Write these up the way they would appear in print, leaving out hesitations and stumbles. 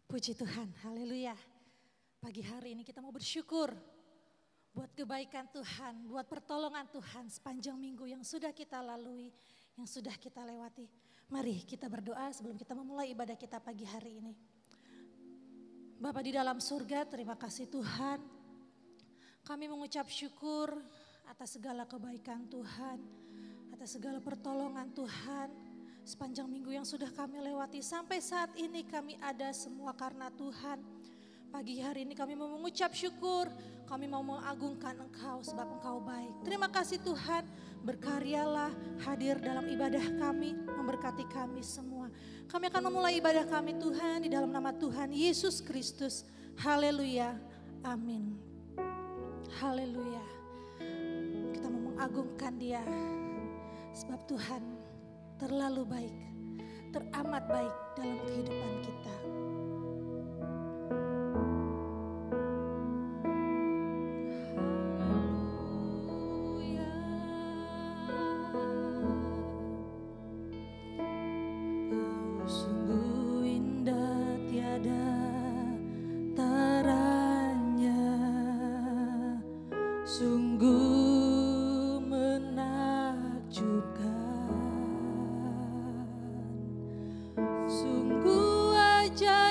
Puji Tuhan, haleluya. Pagi hari ini kita mau bersyukur buat kebaikan Tuhan, buat pertolongan Tuhan sepanjang minggu yang sudah kita lalui, yang sudah kita lewati. Mari kita berdoa sebelum kita memulai ibadah kita pagi hari ini. Bapa di dalam surga, terima kasih Tuhan. Kami mengucap syukur atas segala kebaikan Tuhan, atas segala pertolongan Tuhan. Sepanjang minggu yang sudah kami lewati sampai saat ini kami ada semua karena Tuhan. Pagi hari ini kami mau mengucap syukur, kami mau mengagungkan Engkau sebab Engkau baik. Terima kasih Tuhan, berkaryalah hadir dalam ibadah kami, memberkati kami semua. Kami akan memulai ibadah kami Tuhan di dalam nama Tuhan Yesus Kristus. Haleluya, amin. Haleluya. Kita mau mengagungkan Dia sebab Tuhan terlalu baik, teramat baik dalam kehidupan kita. Haleluya. Kau sungguh indah tiada taranya, sungguh menakjubkan. Sungguh ajaib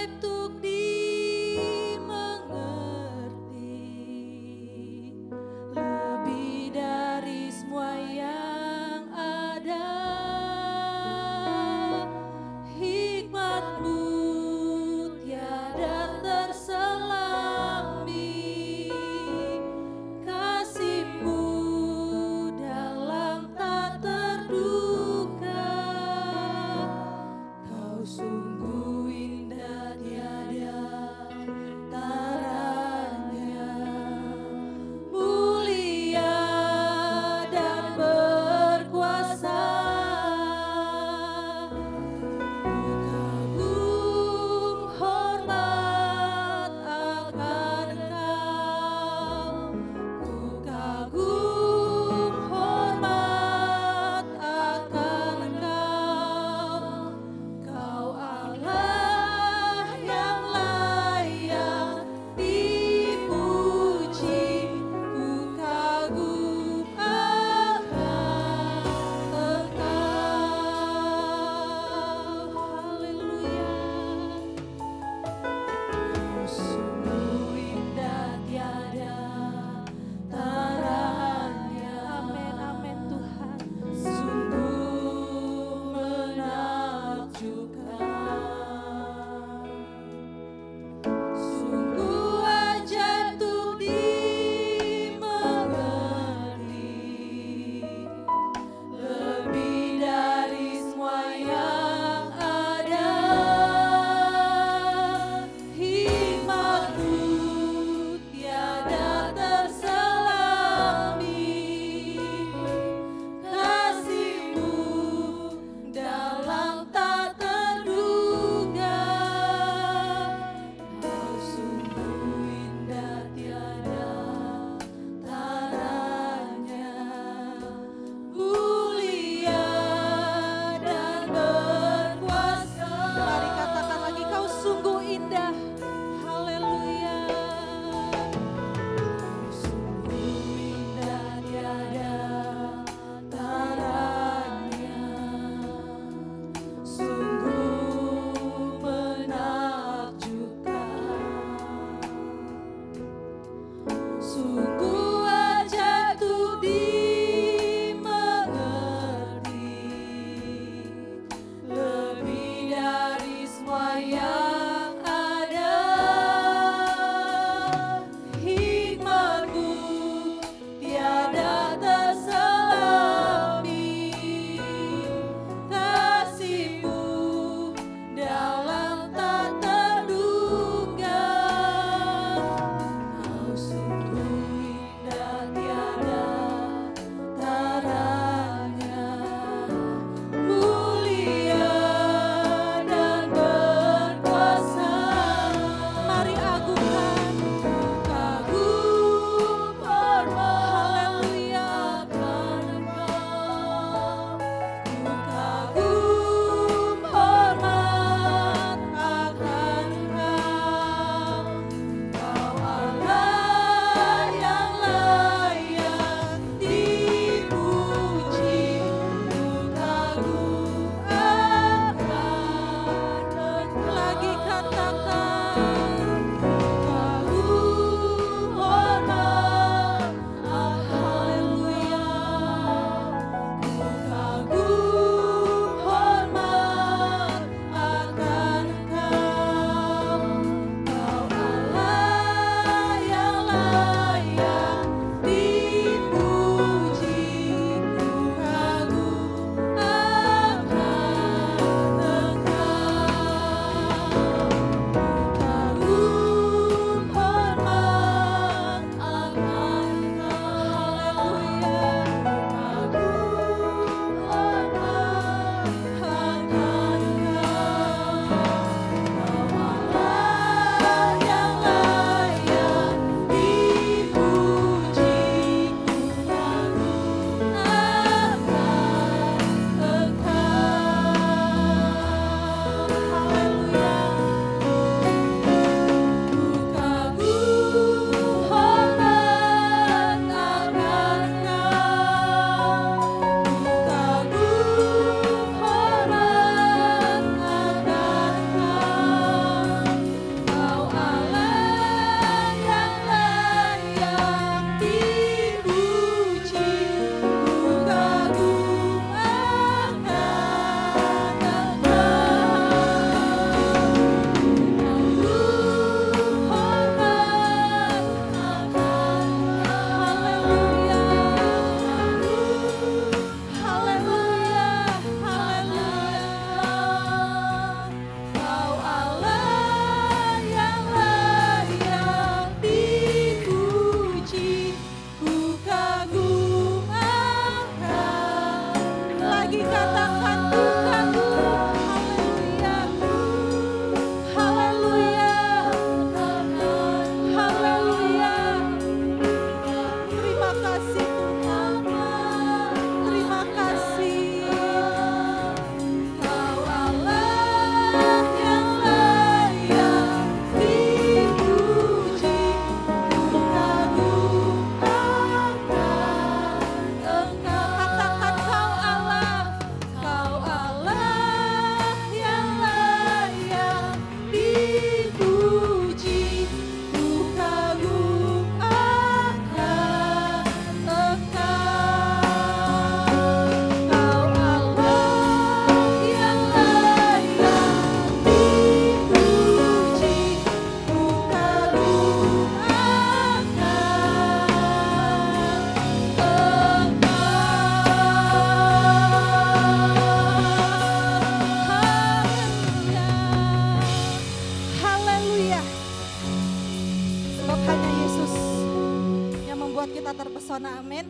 terpesona, amin.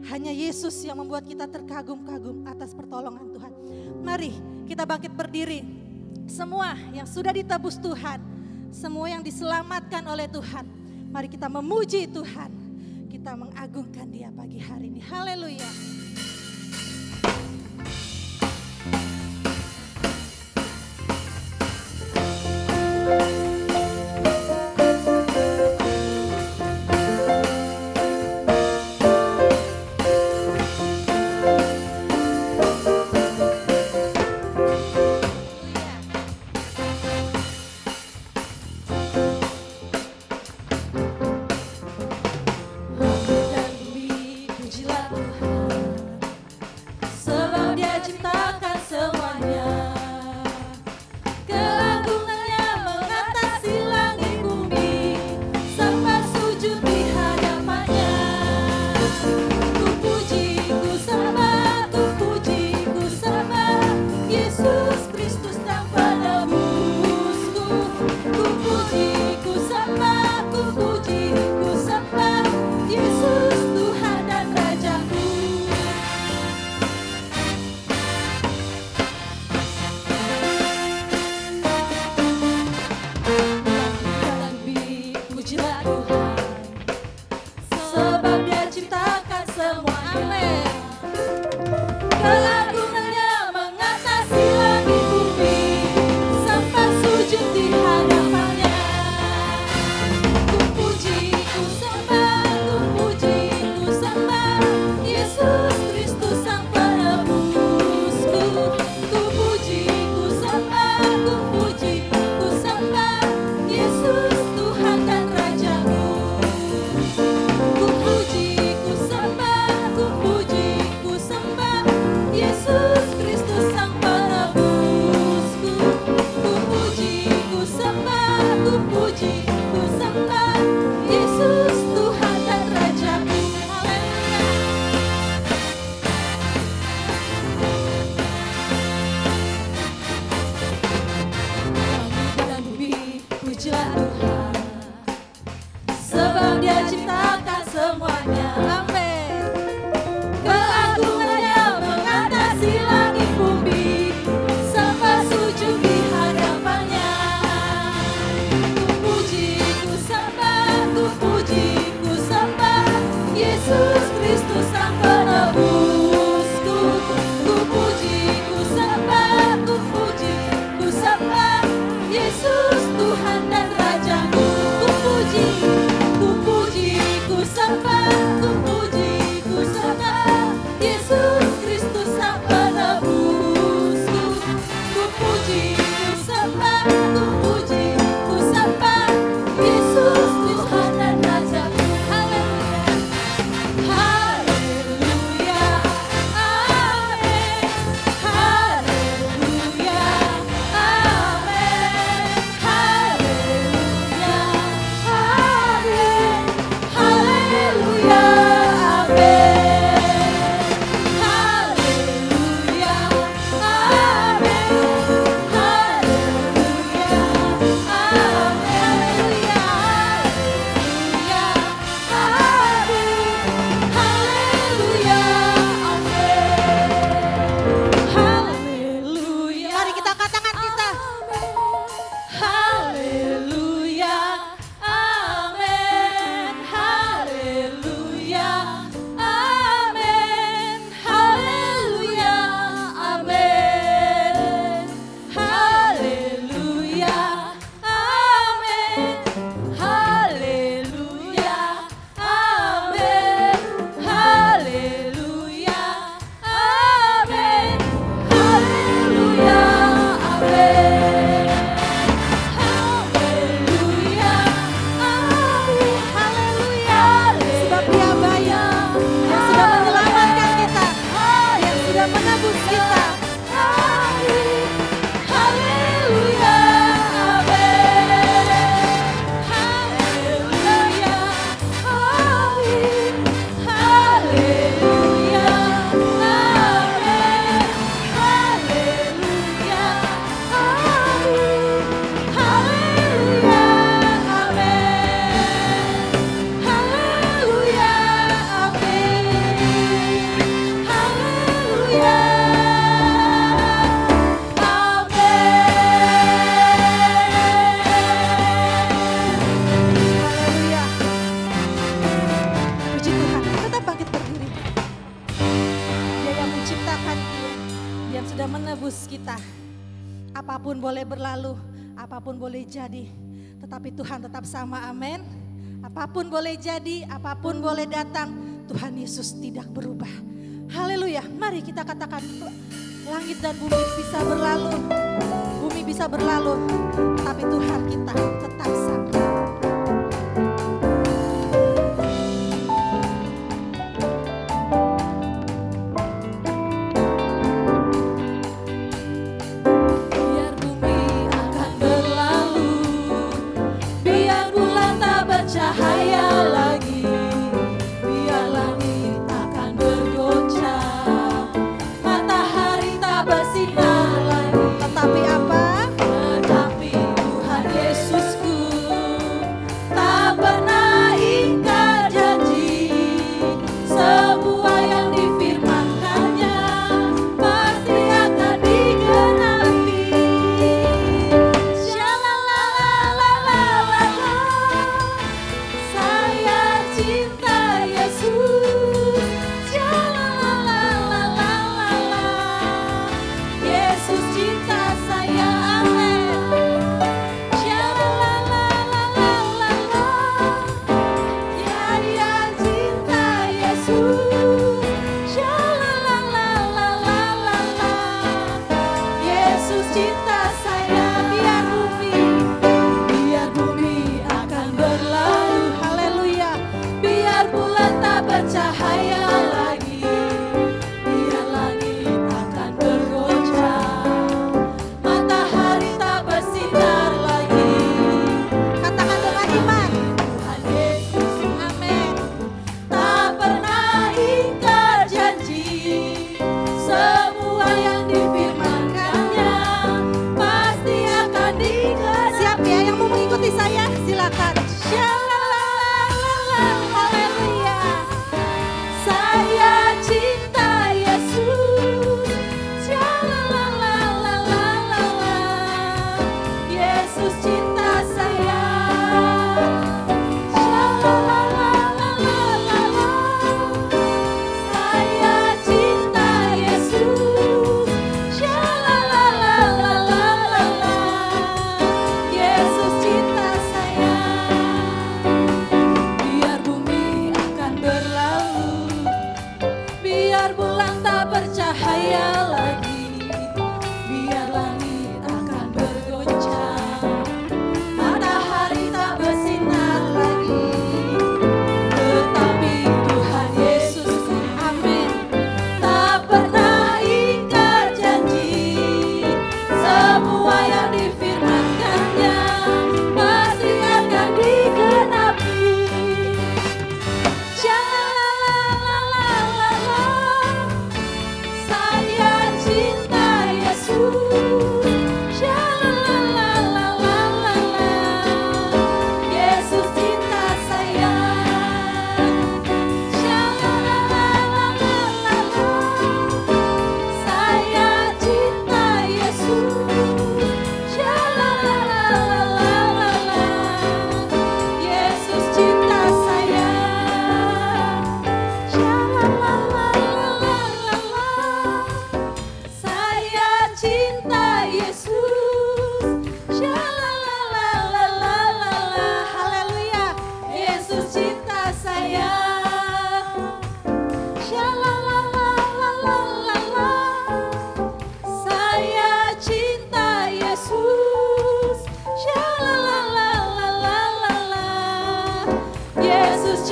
Hanya Yesus yang membuat kita terkagum-kagum atas pertolongan Tuhan. Mari kita bangkit berdiri. Semua yang sudah ditebus Tuhan, semua yang diselamatkan oleh Tuhan, mari kita memuji Tuhan. Kita mengagungkan Dia pagi hari ini. Haleluya. Pujilah Tuhan. puji, ku sembah Yesus Tuhan dan Rajaku. Langit dan bumi, pujilah Tuhan, sebab Dia ciptakan semuanya. Amin. Keagungannya mengatasi langit bumi, sembah sujud di hadapannya. Ku puji, ku sembah Yesus Kristus Sang Penebusku. Ku puji, ku sembah Yesus Tuhan dan Rajaku. Ku puji, ku sembah Yesus Kristus Sang Penebusku. Ku puji, ku sembah Yesus Tuhan dan Rajaku. Haleluya, amin. Haleluya, amin. Haleluya, amin. Haleluya, mari kita katakan kita. Haleluya, amin. Haleluya, amin. Haleluya, amin. Haleluya, amin. Haleluya, amin. Haleluya, amin. Haleluya, amin. Haleluya, amin. Haleluya. Sebab Dia bayar yang sudah menyelamatkan kita, yang sudah menebus kita. Haleluya, amin. Haleluya, amin. Haleluya, amin. Haleluya, amin. Haleluya, amin. Haleluya, amin. Haleluya, haleluya. Puji Tuhan, tetap bangkit berdiri. Dia yang menciptakan kita, Dia yang sudah menebus kita. Apapun boleh berlalu, apapun boleh jadi, tetapi Tuhan tetap sama, amin. Apapun boleh jadi, apapun boleh datang, Tuhan Yesus tidak berubah. Haleluya, mari kita katakan, langit dan bumi bisa berlalu, bumi bisa berlalu, tapi Tuhan kita tetap sama. Biar bumi akan berlalu, biar bulan tak bercahaya lagi, biar langit akan bergoncang, matahari tak bersinar lagi. Tetapi apa? Tetapi Tuhan Yesus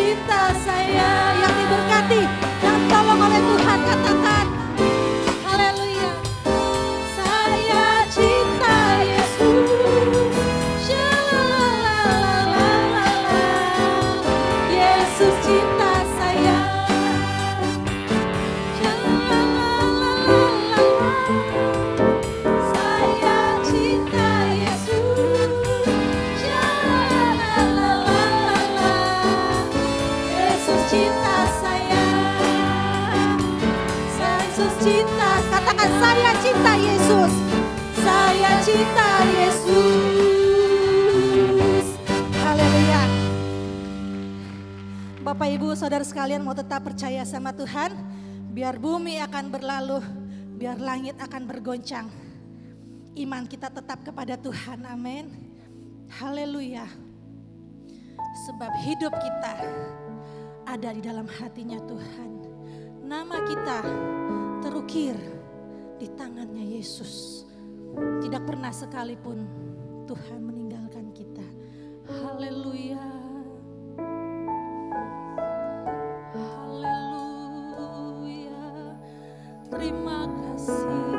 cinta saya. Yang diberkati, yang tolong oleh Tuhan, katakan haleluya. Saya cinta Yesus. Shalalalalala. Yesus cinta saya. Shalalalalala. Saya cinta Yesus. Shalalalalala. Yesus cinta saya. Yesus cinta, katakan saya cinta Yesus. Saya cinta Yesus. Haleluya. Bapak Ibu Saudara sekalian, mau tetap percaya sama Tuhan, biar bumi akan berlalu, biar langit akan bergoncang, iman kita tetap kepada Tuhan. Amin. Haleluya. Sebab hidup kita ada di dalam hatinya Tuhan. Nama kita terukir di tangannya Yesus. Tidak pernah sekalipun Tuhan meninggalkan kita. Haleluya. Haleluya. Terima kasih.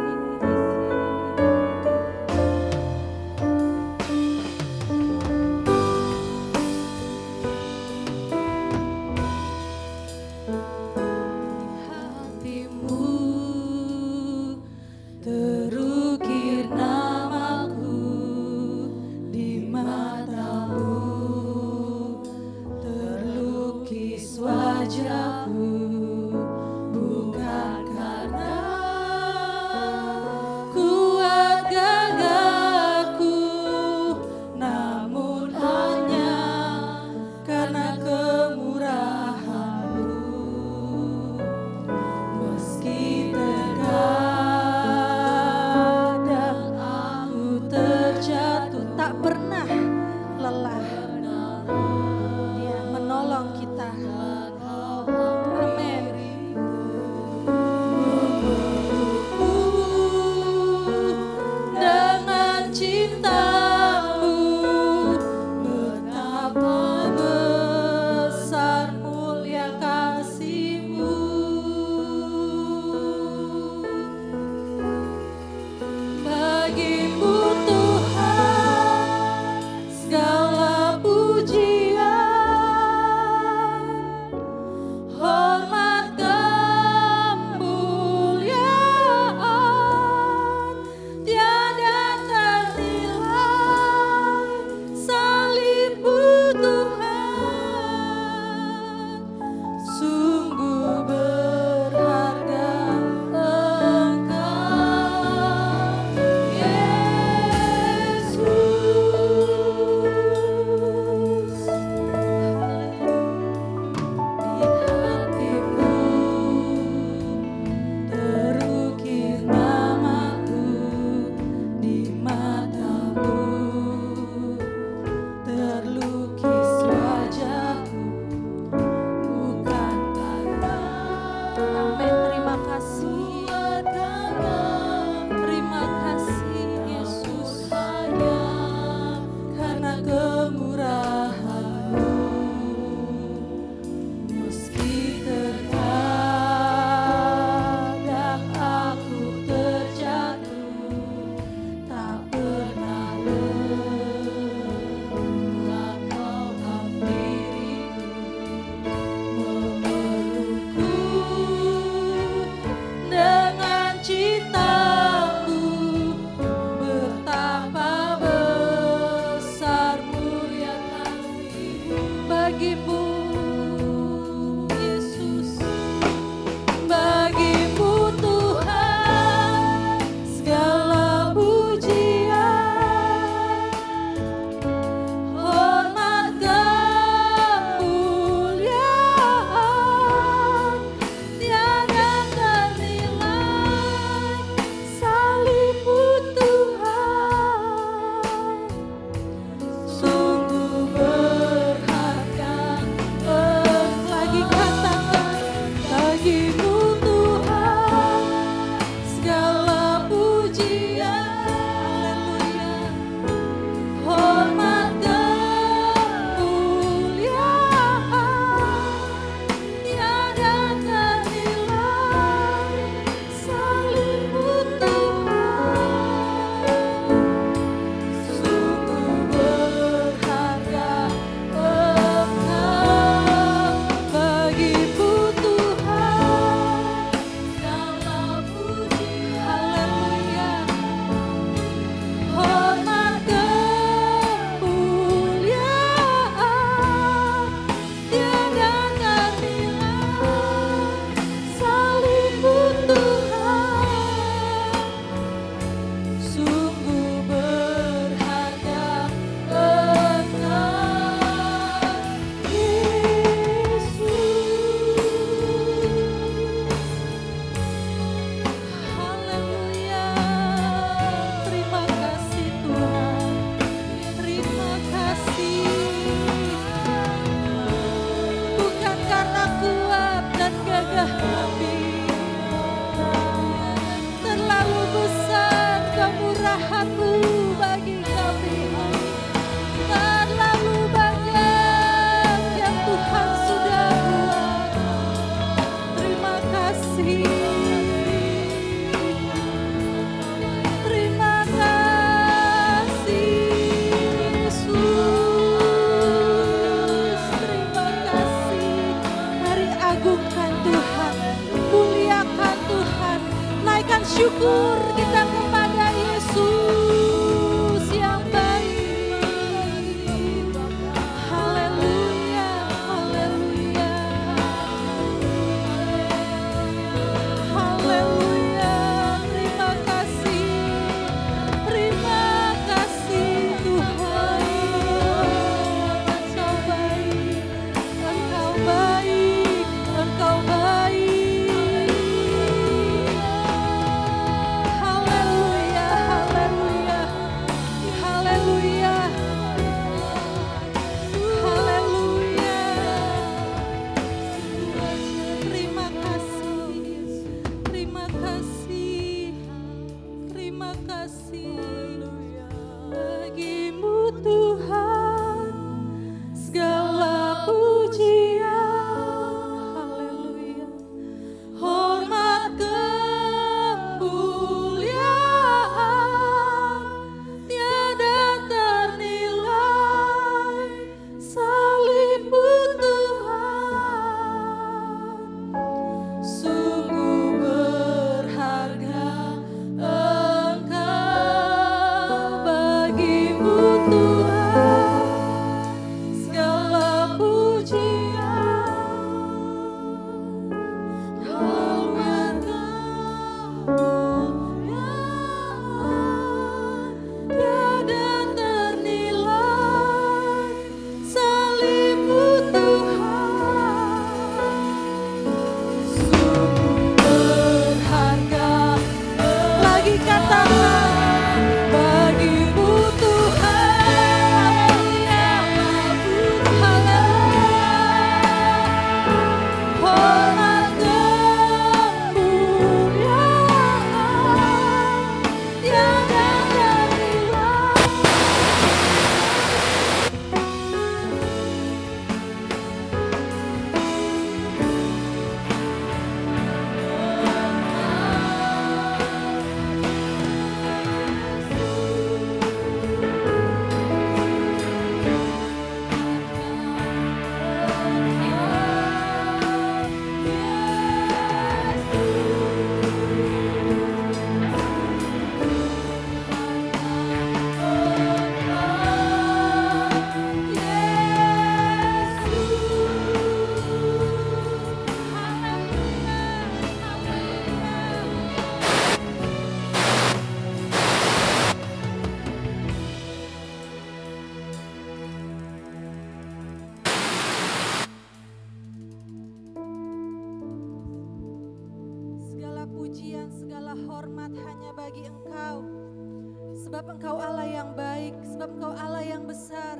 Sebab Engkau Allah yang baik, sebab Engkau Allah yang besar.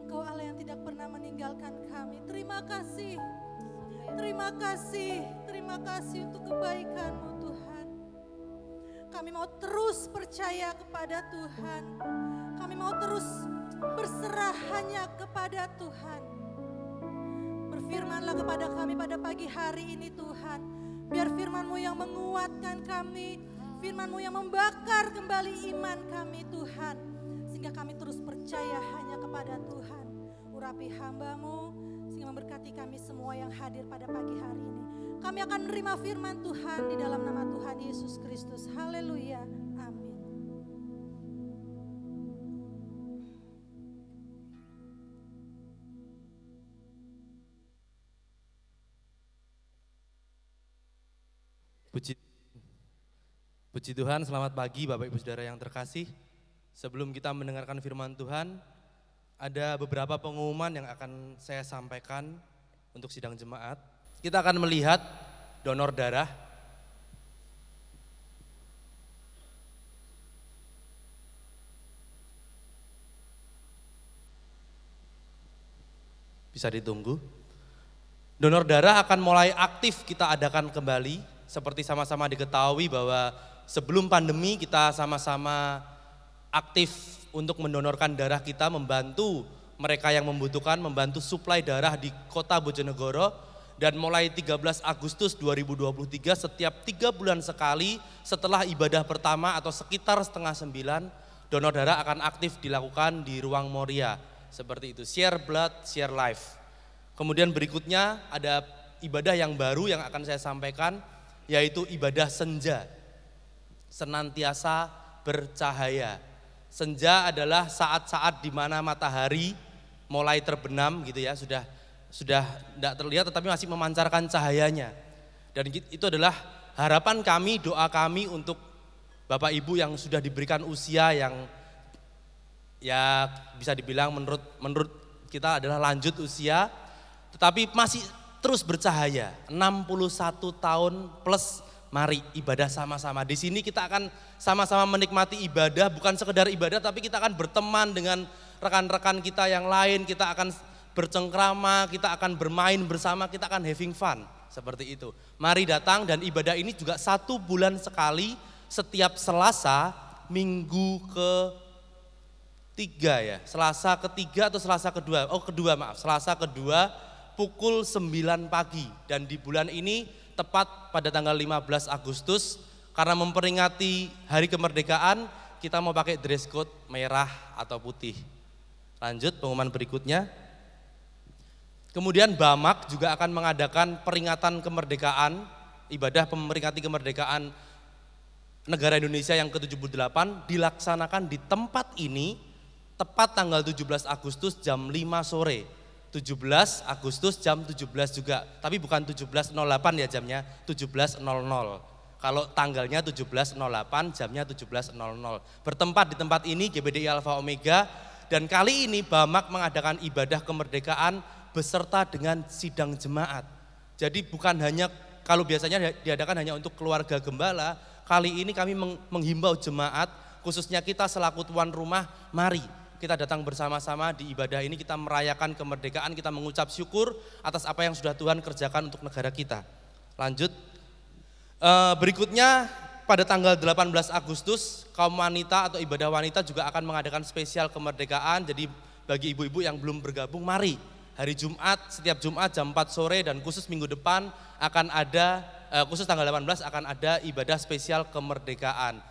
Engkau Allah yang tidak pernah meninggalkan kami. Terima kasih, terima kasih, terima kasih untuk kebaikan-Mu Tuhan. Kami mau terus percaya kepada Tuhan. Kami mau terus berserah hanya kepada Tuhan. Berfirmanlah kepada kami pada pagi hari ini Tuhan. Biar firman-Mu yang menguatkan kami, firman-Mu yang membakar kembali iman kami Tuhan. Sehingga kami terus percaya hanya kepada Tuhan. Urapi hamba-Mu sehingga memberkati kami semua yang hadir pada pagi hari ini. Kami akan menerima firman Tuhan di dalam nama Tuhan Yesus Kristus. Haleluya. Amin. Puji Tuhan, selamat pagi Bapak Ibu Saudara yang terkasih. Sebelum kita mendengarkan firman Tuhan, ada beberapa pengumuman yang akan saya sampaikan untuk sidang jemaat. Kita akan melihat donor darah. Bisa ditunggu. Donor darah akan mulai aktif kita adakan kembali. Seperti sama-sama diketahui bahwa sebelum pandemi kita sama-sama aktif untuk mendonorkan darah kita, membantu mereka yang membutuhkan, membantu suplai darah di kota Bojonegoro. Dan mulai 13 Agustus 2023 setiap 3 bulan sekali setelah ibadah pertama atau sekitar setengah 9, donor darah akan aktif dilakukan di ruang Moria. Seperti itu, share blood, share life. Kemudian berikutnya ada ibadah yang baru yang akan saya sampaikan, yaitu ibadah senja. Senantiasa bercahaya. Senja adalah saat-saat di mana matahari mulai terbenam gitu ya, sudah tidak terlihat tetapi masih memancarkan cahayanya. Dan itu adalah harapan kami, doa kami untuk Bapak Ibu yang sudah diberikan usia yang ya bisa dibilang menurut kita adalah lanjut usia, tetapi masih terus bercahaya. 61 tahun plus, mari ibadah sama-sama. Di sini kita akan sama-sama menikmati ibadah, bukan sekedar ibadah tapi kita akan berteman dengan rekan-rekan kita yang lain, kita akan bercengkrama, kita akan bermain bersama, kita akan having fun, seperti itu. Mari datang, dan ibadah ini juga 1 bulan sekali, setiap Selasa minggu ketiga ya, Selasa ketiga atau Selasa kedua, Selasa kedua pukul 9 pagi. Dan di bulan ini tepat pada tanggal 15 Agustus, karena memperingati hari kemerdekaan, kita mau pakai dress code merah atau putih. Lanjut pengumuman berikutnya. Kemudian Bamak juga akan mengadakan peringatan kemerdekaan, ibadah memperingati kemerdekaan negara Indonesia yang ke-78 dilaksanakan di tempat ini tepat tanggal 17 Agustus jam 5 sore. 17 Agustus jam 17 juga, tapi bukan 17.08 ya jamnya, 17.00. Kalau tanggalnya 17.08, jamnya 17.00. Bertempat di tempat ini GBDI Alpha Omega, dan kali ini Bamak mengadakan ibadah kemerdekaan beserta dengan sidang jemaat. Jadi bukan hanya, kalau biasanya diadakan hanya untuk keluarga gembala, kali ini kami menghimbau jemaat, khususnya kita selaku tuan rumah, mari kita datang bersama-sama di ibadah ini, kita merayakan kemerdekaan, kita mengucap syukur atas apa yang sudah Tuhan kerjakan untuk negara kita. Lanjut, berikutnya pada tanggal 18 Agustus, kaum wanita atau ibadah wanita juga akan mengadakan spesial kemerdekaan. Jadi bagi ibu-ibu yang belum bergabung, mari. Hari Jumat, setiap Jumat jam 4 sore dan khusus minggu depan akan ada, khusus tanggal 18 akan ada ibadah spesial kemerdekaan.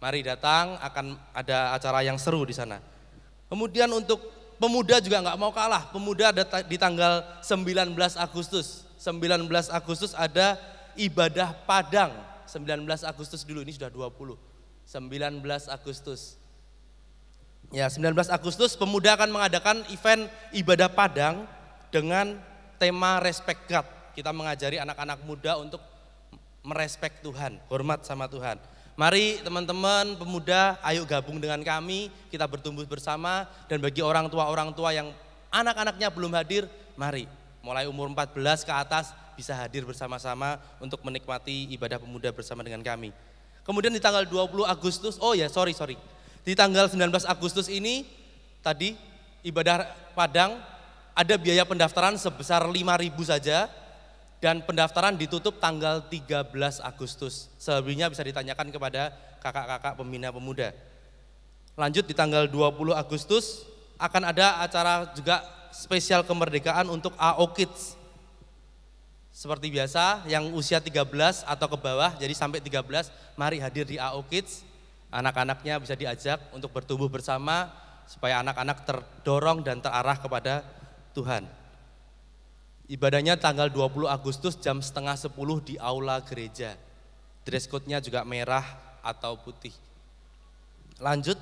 Mari datang, akan ada acara yang seru di sana. Kemudian untuk pemuda juga nggak mau kalah, pemuda ada di tanggal 19 Agustus. 19 Agustus ada ibadah Padang, 19 Agustus dulu, ini sudah 20. 19 Agustus. Ya, 19 Agustus pemuda akan mengadakan event ibadah Padang dengan tema Respect God. Kita mengajari anak-anak muda untuk merespek Tuhan, hormat sama Tuhan. Mari teman-teman pemuda, ayo gabung dengan kami, kita bertumbuh bersama. Dan bagi orang tua yang anak-anaknya belum hadir, mari mulai umur 14 ke atas bisa hadir bersama-sama untuk menikmati ibadah pemuda bersama dengan kami. Kemudian di tanggal 20 Agustus, di tanggal 19 Agustus ini tadi ibadah Padang ada biaya pendaftaran sebesar 5.000 saja dan pendaftaran ditutup tanggal 13 Agustus. Selebihnya bisa ditanyakan kepada kakak-kakak pembina pemuda. Lanjut di tanggal 20 Agustus akan ada acara juga spesial kemerdekaan untuk AO Kids. Seperti biasa yang usia 13 atau ke bawah, jadi sampai 13 mari hadir di AO Kids. Anak-anaknya bisa diajak untuk bertumbuh bersama supaya anak-anak terdorong dan terarah kepada Tuhan. Ibadahnya tanggal 20 Agustus jam setengah 10 di aula gereja. Dress code-nya juga merah atau putih. Lanjut,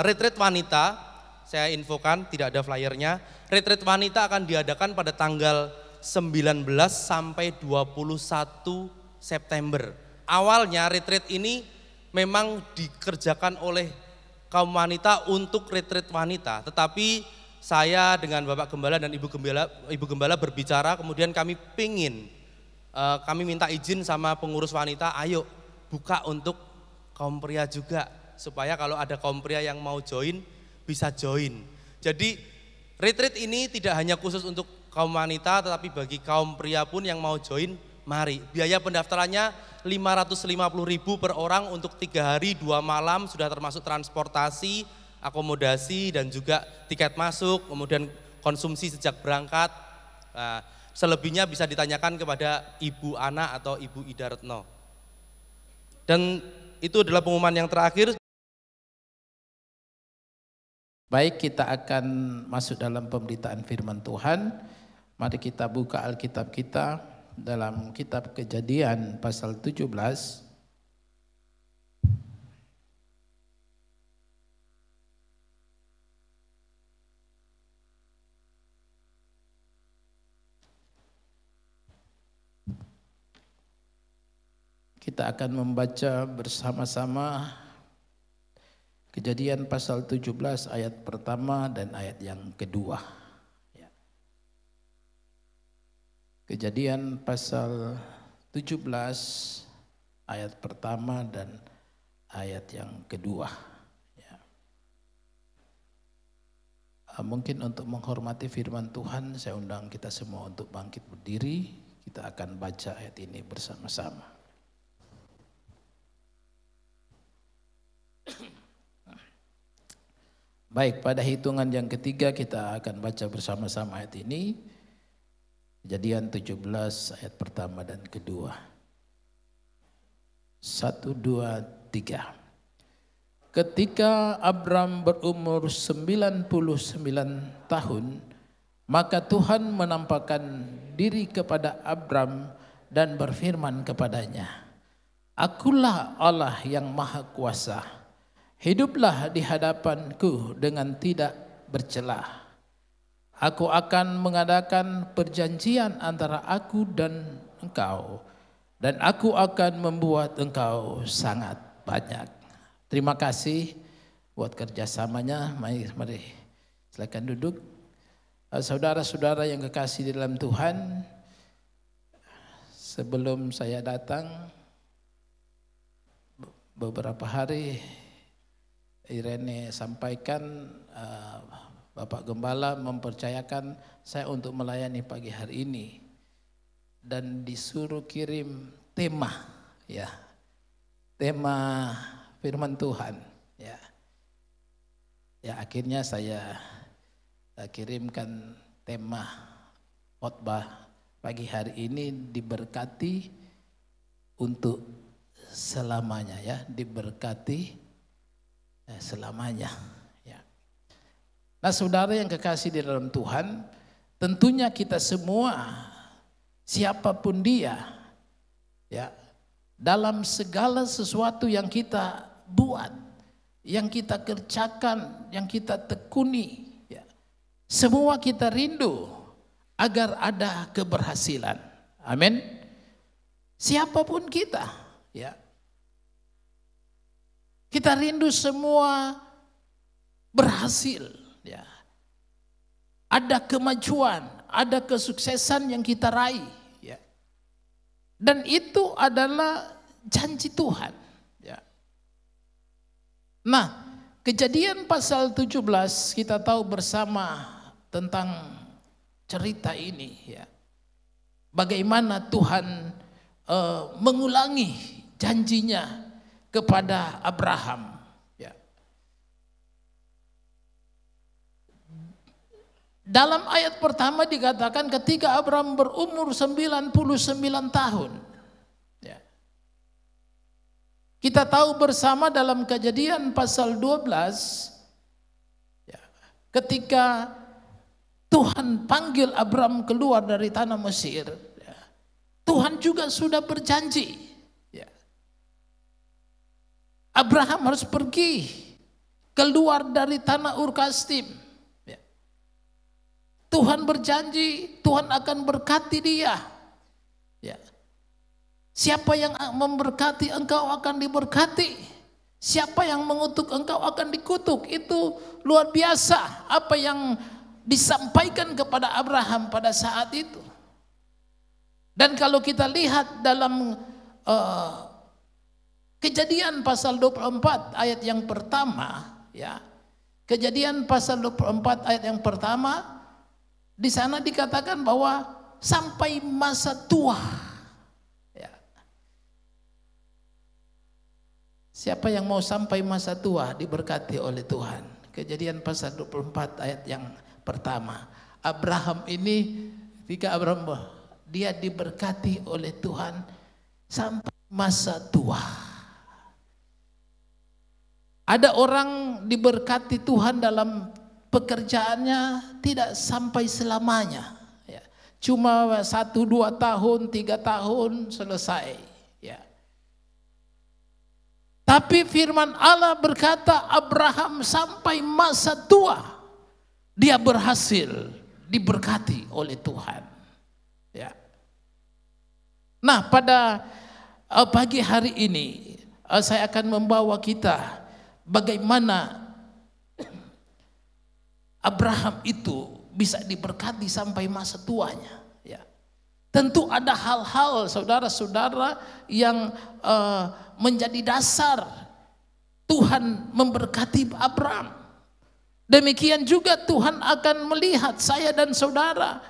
retreat wanita, saya infokan tidak ada flyernya. Retreat wanita akan diadakan pada tanggal 19 sampai 21 September. Awalnya retreat ini memang dikerjakan oleh kaum wanita untuk retreat wanita, tetapi saya dengan Bapak Gembala dan Ibu Gembala berbicara, kemudian kami minta izin sama pengurus wanita, ayo buka untuk kaum pria juga, supaya kalau ada kaum pria yang mau join, bisa join. Jadi retreat ini tidak hanya khusus untuk kaum wanita, tetapi bagi kaum pria pun yang mau join, mari. Biaya pendaftarannya 550.000 per orang untuk 3 hari 2 malam, sudah termasuk transportasi, akomodasi dan juga tiket masuk, kemudian konsumsi sejak berangkat. Nah, selebihnya bisa ditanyakan kepada Ibu Ana atau Ibu Ida Retno. Dan itu adalah pengumuman yang terakhir. Baik, kita akan masuk dalam pemberitaan firman Tuhan. Mari kita buka Alkitab kita dalam kitab Kejadian pasal 17. Kita akan membaca bersama-sama Kejadian pasal 17 ayat pertama dan ayat yang kedua. Kejadian pasal 17 ayat pertama dan ayat yang kedua. Ya. Mungkin untuk menghormati firman Tuhan, saya undang kita semua untuk bangkit berdiri. Kita akan baca ayat ini bersama-sama. Baik, pada hitungan yang ketiga kita akan baca bersama-sama ayat ini. Kejadian 17 ayat pertama dan kedua. 1, 2, 3. Ketika Abram berumur 99 tahun, maka Tuhan menampakkan diri kepada Abram dan berfirman kepadanya, Akulah Allah yang Maha Kuasa, hiduplah di hadapanku dengan tidak bercelah. Aku akan mengadakan perjanjian antara aku dan engkau, dan aku akan membuat engkau sangat banyak. Terima kasih buat kerjasamanya. Mari silakan duduk. Saudara-saudara yang kekasih di dalam Tuhan, sebelum saya datang beberapa hari, Irene sampaikan Bapak Gembala mempercayakan saya untuk melayani pagi hari ini dan disuruh kirim tema, ya, tema firman Tuhan, ya. Ya, akhirnya saya kirimkan tema khotbah pagi hari ini, diberkati untuk selamanya, ya, diberkati selamanya. Nah, saudara yang kekasih di dalam Tuhan, tentunya kita semua, siapapun dia, ya, dalam segala sesuatu yang kita buat, yang kita kerjakan, yang kita tekuni, ya, semua kita rindu agar ada keberhasilan. Amin. Siapapun kita, ya, kita rindu semua berhasil. Ya. Ada kemajuan, ada kesuksesan yang kita raih, ya. Dan itu adalah janji Tuhan. Ya. Nah, Kejadian pasal 17 kita tahu bersama tentang cerita ini, ya. Bagaimana Tuhan mengulangi janjinya kepada Abraham. Ya. Dalam ayat pertama dikatakan ketika Abraham berumur 99 tahun. Ya. Kita tahu bersama dalam Kejadian pasal 12, ya, ketika Tuhan panggil Abraham keluar dari tanah Mesir, ya, Tuhan juga sudah berjanji, ya, Abraham harus pergi keluar dari tanah Ur Kasdim. Ya. Tuhan berjanji Tuhan akan berkati dia. Ya. Siapa yang memberkati engkau akan diberkati. Siapa yang mengutuk engkau akan dikutuk. Itu luar biasa apa yang disampaikan kepada Abraham pada saat itu. Dan kalau kita lihat dalam Kejadian pasal 24 ayat yang pertama, ya. Kejadian pasal 24 ayat yang pertama, di sana dikatakan bahwa sampai masa tua. Ya. Siapa yang mau sampai masa tua diberkati oleh Tuhan? Kejadian pasal 24 ayat yang pertama. Abraham ini, ketika Abraham dia diberkati oleh Tuhan sampai masa tua. Ada orang diberkati Tuhan dalam pekerjaannya tidak sampai selamanya, ya. Cuma 1-2 tahun, 3 tahun selesai, ya. Tapi firman Allah berkata Abraham sampai masa tua dia berhasil diberkati oleh Tuhan, ya. Nah, pada pagi hari ini saya akan membawa kita bagaimana Abraham itu bisa diberkati sampai masa tuanya, ya. Tentu ada hal-hal saudara-saudara yang menjadi dasar Tuhan memberkati Abraham. Demikian juga Tuhan akan melihat saya dan saudara.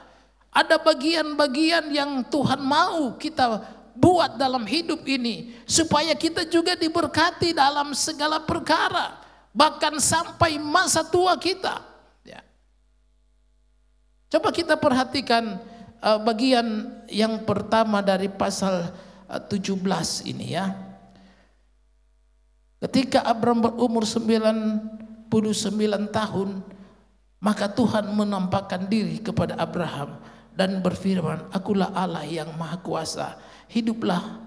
Ada bagian-bagian yang Tuhan mau kita buat dalam hidup ini supaya kita juga diberkati dalam segala perkara, bahkan sampai masa tua kita, ya. Coba kita perhatikan bagian yang pertama dari pasal 17 ini, ya. Ketika Abraham berumur 99 tahun, maka Tuhan menampakkan diri kepada Abraham dan berfirman, "Akulah Allah yang Maha Kuasa. Hiduplah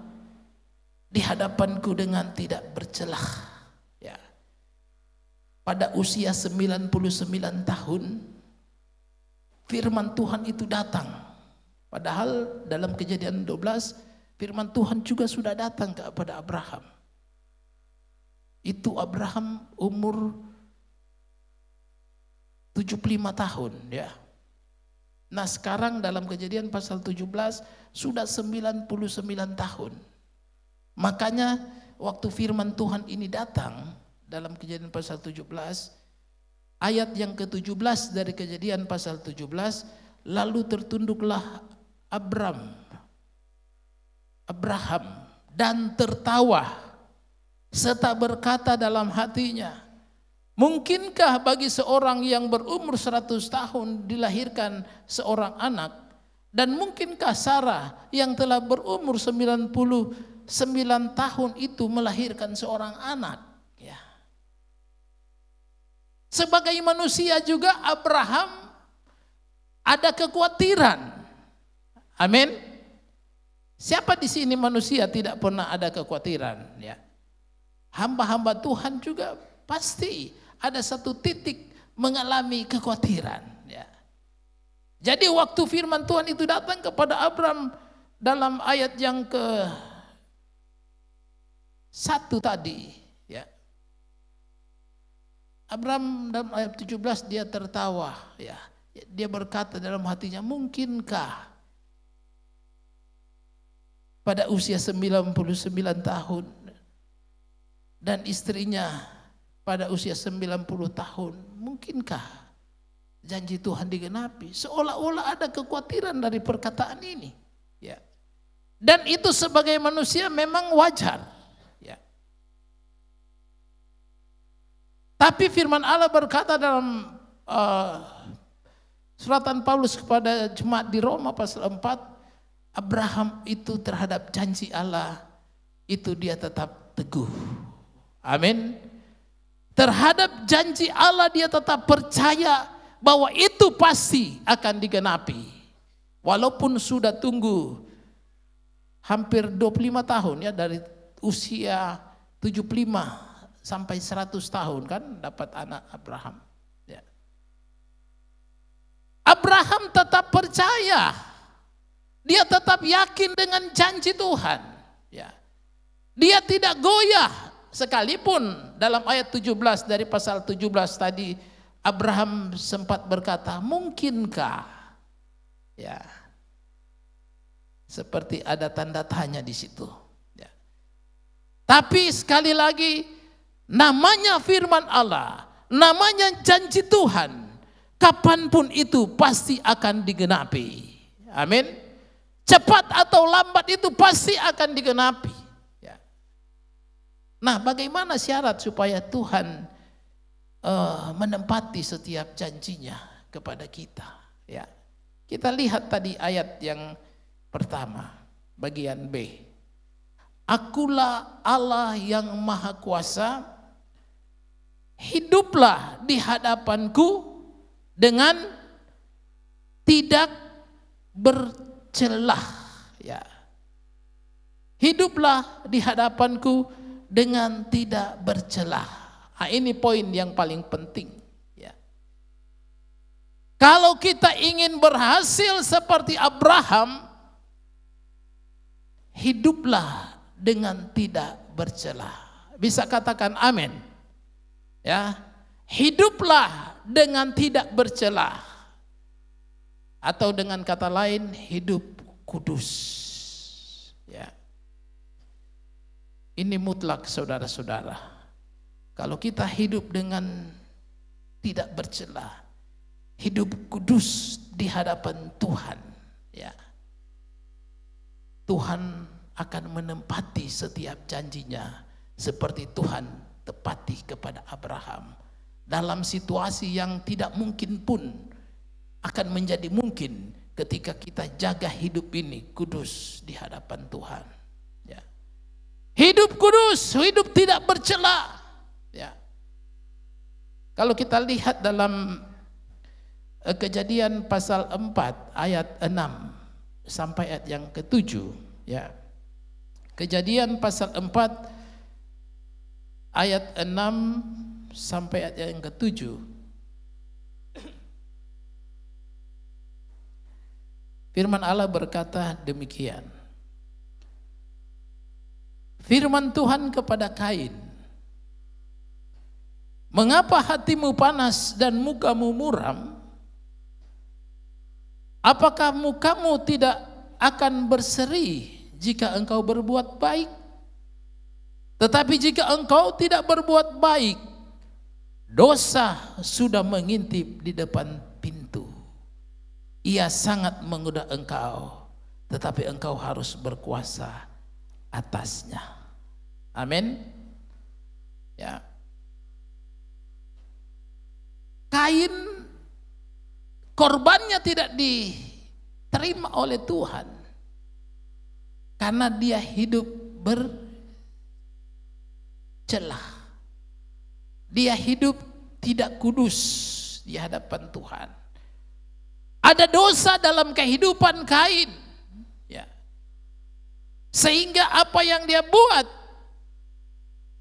di hadapanku dengan tidak bercelah." Ya. Pada usia 99 tahun, firman Tuhan itu datang. Padahal dalam Kejadian 12, firman Tuhan juga sudah datang kepada Abraham. Itu Abraham umur 75 tahun, ya. Nah, sekarang dalam Kejadian pasal 17 sudah 99 tahun. Makanya waktu firman Tuhan ini datang dalam Kejadian pasal 17, ayat yang ke-17 dari Kejadian pasal 17, lalu tertunduklah Abraham dan tertawa serta berkata dalam hatinya, "Mungkinkah bagi seorang yang berumur 100 tahun dilahirkan seorang anak? Dan mungkinkah Sarah yang telah berumur 99 tahun itu melahirkan seorang anak?" Ya. Sebagai manusia juga Abraham ada kekhawatiran. Amin. Siapa di sini manusia tidak pernah ada kekhawatiran, ya. Hamba-hamba Tuhan juga pasti ada satu titik mengalami kekhawatiran, ya. Jadi waktu firman Tuhan itu datang kepada Abraham dalam ayat yang ke-1 tadi, ya. Abraham dalam ayat 17 dia tertawa, ya. Dia berkata dalam hatinya, "Mungkinkah pada usia 99 tahun dan istrinya pada usia 90 tahun. Mungkinkah janji Tuhan digenapi? Seolah-olah ada kekhawatiran dari perkataan ini. Ya. Dan itu sebagai manusia memang wajar. Ya. Tapi firman Allah berkata dalam suratan Paulus kepada jemaat di Roma pasal 4, Abraham itu terhadap janji Allah itu dia tetap teguh. Amin. Terhadap janji Allah dia tetap percaya bahwa itu pasti akan digenapi. Walaupun sudah tunggu hampir 25 tahun ya, dari usia 75 sampai 100 tahun kan dapat anak Abraham. Ya. Abraham tetap percaya. Dia tetap yakin dengan janji Tuhan. Ya. Dia tidak goyah. Sekalipun dalam ayat 17 dari pasal 17 tadi Abraham sempat berkata, mungkinkah? Ya. Seperti ada tanda tanya di situ. Ya. Tapi sekali lagi, namanya firman Allah, namanya janji Tuhan, kapanpun itu pasti akan digenapi. Amin. Cepat atau lambat itu pasti akan digenapi. Ya. Nah, bagaimana syarat supaya Tuhan menempati setiap janjinya kepada kita? Ya. Kita lihat tadi ayat yang pertama, bagian B. Akulah Allah yang Maha Kuasa, hiduplah di hadapanku dengan tidak bercelah, ya. Hiduplah di hadapanku dengan tidak bercelah. Nah, ini poin yang paling penting, ya. Kalau kita ingin berhasil seperti Abraham, hiduplah dengan tidak bercelah. Bisa katakan amin? Ya. Hiduplah dengan tidak bercelah. Atau dengan kata lain, hidup kudus. Ya. Ini mutlak saudara-saudara. Kalau kita hidup dengan tidak bercelah, hidup kudus di hadapan Tuhan, ya, Tuhan akan menempati setiap janjinya seperti Tuhan tepati kepada Abraham. Dalam situasi yang tidak mungkin pun akan menjadi mungkin ketika kita jaga hidup ini kudus di hadapan Tuhan. Ya. Hidup kudus, hidup tidak bercela. Ya. Kalau kita lihat dalam Kejadian pasal 4 ayat 6 sampai ayat yang ke-7, ya. Kejadian pasal 4 ayat 6 sampai ayat yang ke-7. Firman Allah berkata demikian. Firman Tuhan kepada Kain, mengapa hatimu panas dan mukamu muram? Apakah mukamu tidak akan berseri jika engkau berbuat baik? Tetapi jika engkau tidak berbuat baik, dosa sudah mengintip di depan pintu. Ia sangat menggoda engkau, tetapi engkau harus berkuasa atasnya. Amin. Ya. Kain, korbannya tidak diterima oleh Tuhan karena dia hidup bercelah. Dia hidup tidak kudus di hadapan Tuhan. Ada dosa dalam kehidupan Kain, ya. Sehingga apa yang dia buat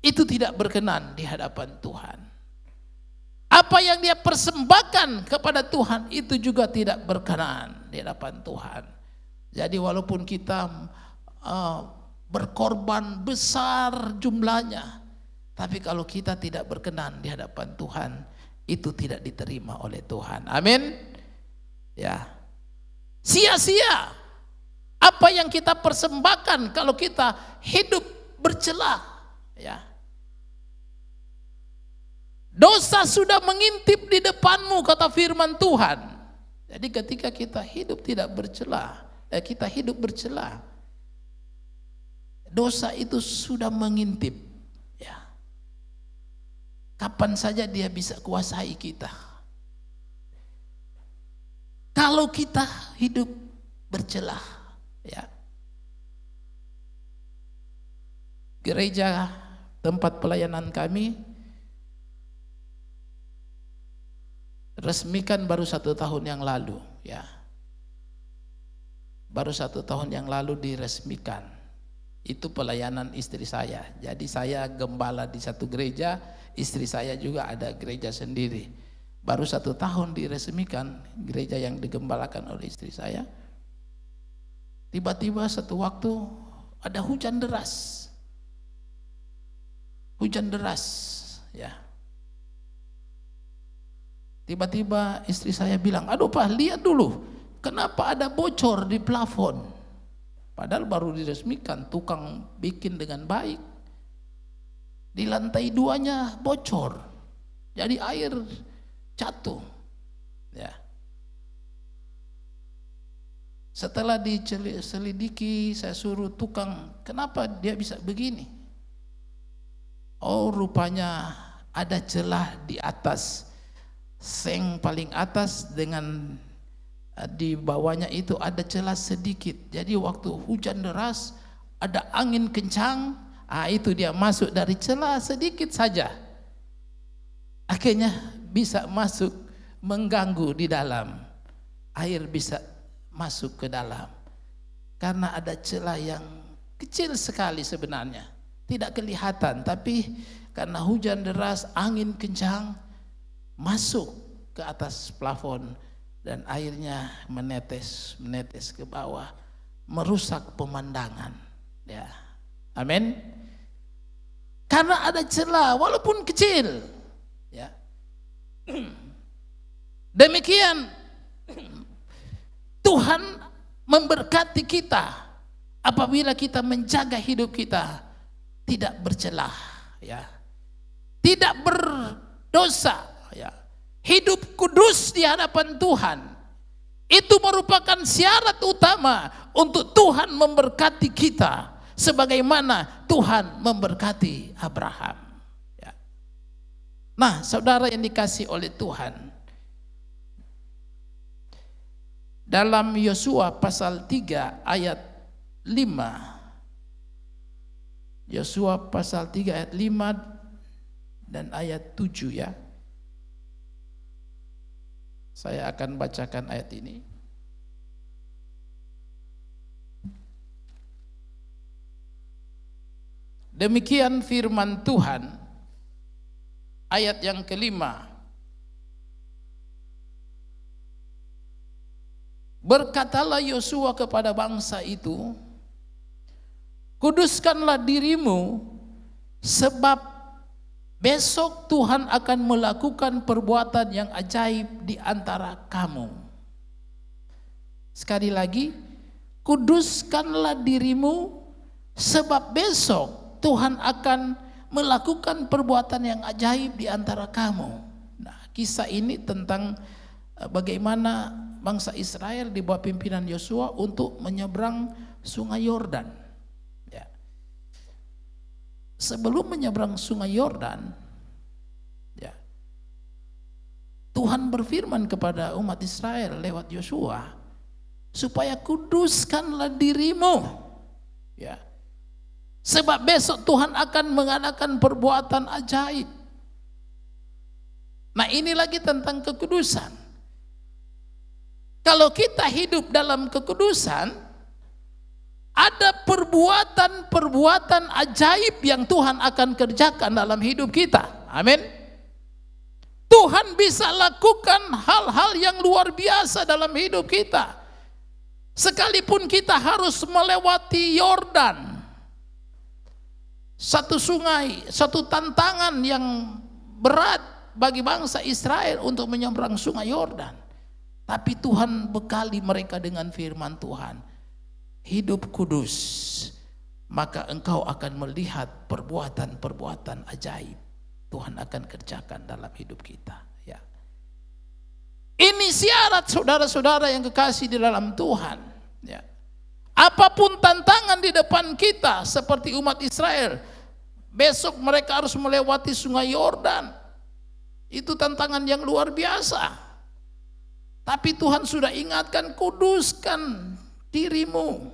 itu tidak berkenan di hadapan Tuhan. Apa yang dia persembahkan kepada Tuhan itu juga tidak berkenan di hadapan Tuhan. Jadi walaupun kita berkorban besar jumlahnya, tapi kalau kita tidak berkenan di hadapan Tuhan, itu tidak diterima oleh Tuhan. Amin. Ya, sia-sia Apa yang kita persembahkan kalau kita hidup bercelah, ya. Dosa sudah mengintip di depanmu, kata firman Tuhan. Jadi ketika kita hidup tidak bercelah, kita hidup bercelah, dosa itu sudah mengintip, ya. Kapan saja dia bisa kuasai kita. Kalau kita hidup bercelah, ya. Gereja tempat pelayanan kami resmikan baru 1 tahun yang lalu, ya. Baru 1 tahun yang lalu diresmikan. Itu pelayanan istri saya. Jadi saya gembala di satu gereja, istri saya juga ada gereja sendiri. Baru 1 tahun diresmikan gereja yang digembalakan oleh istri saya. Tiba-tiba satu waktu ada hujan deras. Hujan deras, ya. Tiba-tiba istri saya bilang, aduh Pak, lihat dulu, kenapa ada bocor di plafon? Padahal baru diresmikan, tukang bikin dengan baik. Di lantai 2-nya bocor, jadi air jatuh, ya. Setelah diselidiki, saya suruh tukang, kenapa dia bisa begini? Oh, rupanya ada celah di atas, seng paling atas dengan di bawahnya itu ada celah sedikit. Jadi waktu hujan deras, ada angin kencang, itu dia masuk dari celah sedikit saja. Akhirnya bisa masuk mengganggu di dalam. Air bisa masuk ke dalam. Karena ada celah yang kecil sekali sebenarnya. Tidak kelihatan, tapi karena hujan deras, angin kencang, masuk ke atas plafon dan airnya menetes ke bawah, merusak pemandangan, ya. Amin. Karena ada celah walaupun kecil, ya. Demikian Tuhan memberkati kita apabila kita menjaga hidup kita tidak bercelah, ya. Tidak berdosa, ya. Hidup kudus di hadapan Tuhan. Itu merupakan syarat utama untuk Tuhan memberkati kita sebagaimana Tuhan memberkati Abraham, ya. Nah, saudara yang dikasihi oleh Tuhan, dalam Yosua pasal 3 ayat 5, Yosua pasal 3 ayat 5 dan ayat 7, ya. Saya akan bacakan ayat ini. Demikian firman Tuhan, ayat yang kelima. Berkatalah Yosua kepada bangsa itu, kuduskanlah dirimu, sebab besok Tuhan akan melakukan perbuatan yang ajaib di antara kamu. Sekali lagi, kuduskanlah dirimu, sebab besok Tuhan akan melakukan perbuatan yang ajaib di antara kamu. Nah, kisah ini tentang bagaimana bangsa Israel di bawah pimpinan Yosua untuk menyeberang Sungai Yordan. Ya. Sebelum menyeberang Sungai Yordan, ya, Tuhan berfirman kepada umat Israel lewat Yosua supaya kuduskanlah dirimu, ya. Sebab besok Tuhan akan mengadakan perbuatan ajaib. Nah, ini lagi tentang kekudusan. Kalau kita hidup dalam kekudusan, ada perbuatan-perbuatan ajaib yang Tuhan akan kerjakan dalam hidup kita. Amin. Tuhan bisa lakukan hal-hal yang luar biasa dalam hidup kita. Sekalipun kita harus melewati Yordan, satu sungai, satu tantangan yang berat bagi bangsa Israel untuk menyeberang Sungai Yordan. Tapi Tuhan bekali mereka dengan firman Tuhan. hidup kudus, maka engkau akan melihat perbuatan-perbuatan ajaib Tuhan akan kerjakan dalam hidup kita. Ya. Ini syarat saudara-saudara yang kekasih di dalam Tuhan. Ya. Apapun tantangan di depan kita, seperti umat Israel, besok mereka harus melewati sungai Yordan. Itu tantangan yang luar biasa. Tapi Tuhan sudah ingatkan, kuduskan dirimu.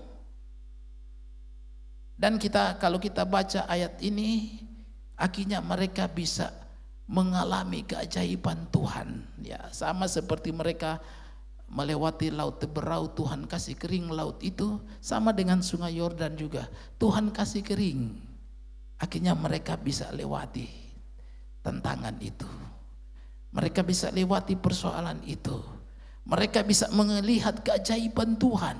Dan kalau kita baca ayat ini, akhirnya mereka bisa mengalami keajaiban Tuhan. Ya, sama seperti mereka melewati laut Teberau, Tuhan kasih kering laut itu, sama dengan sungai Yordan juga. Tuhan kasih kering. Akhirnya mereka bisa lewati tantangan itu. Mereka bisa lewati persoalan itu. Mereka bisa melihat keajaiban Tuhan.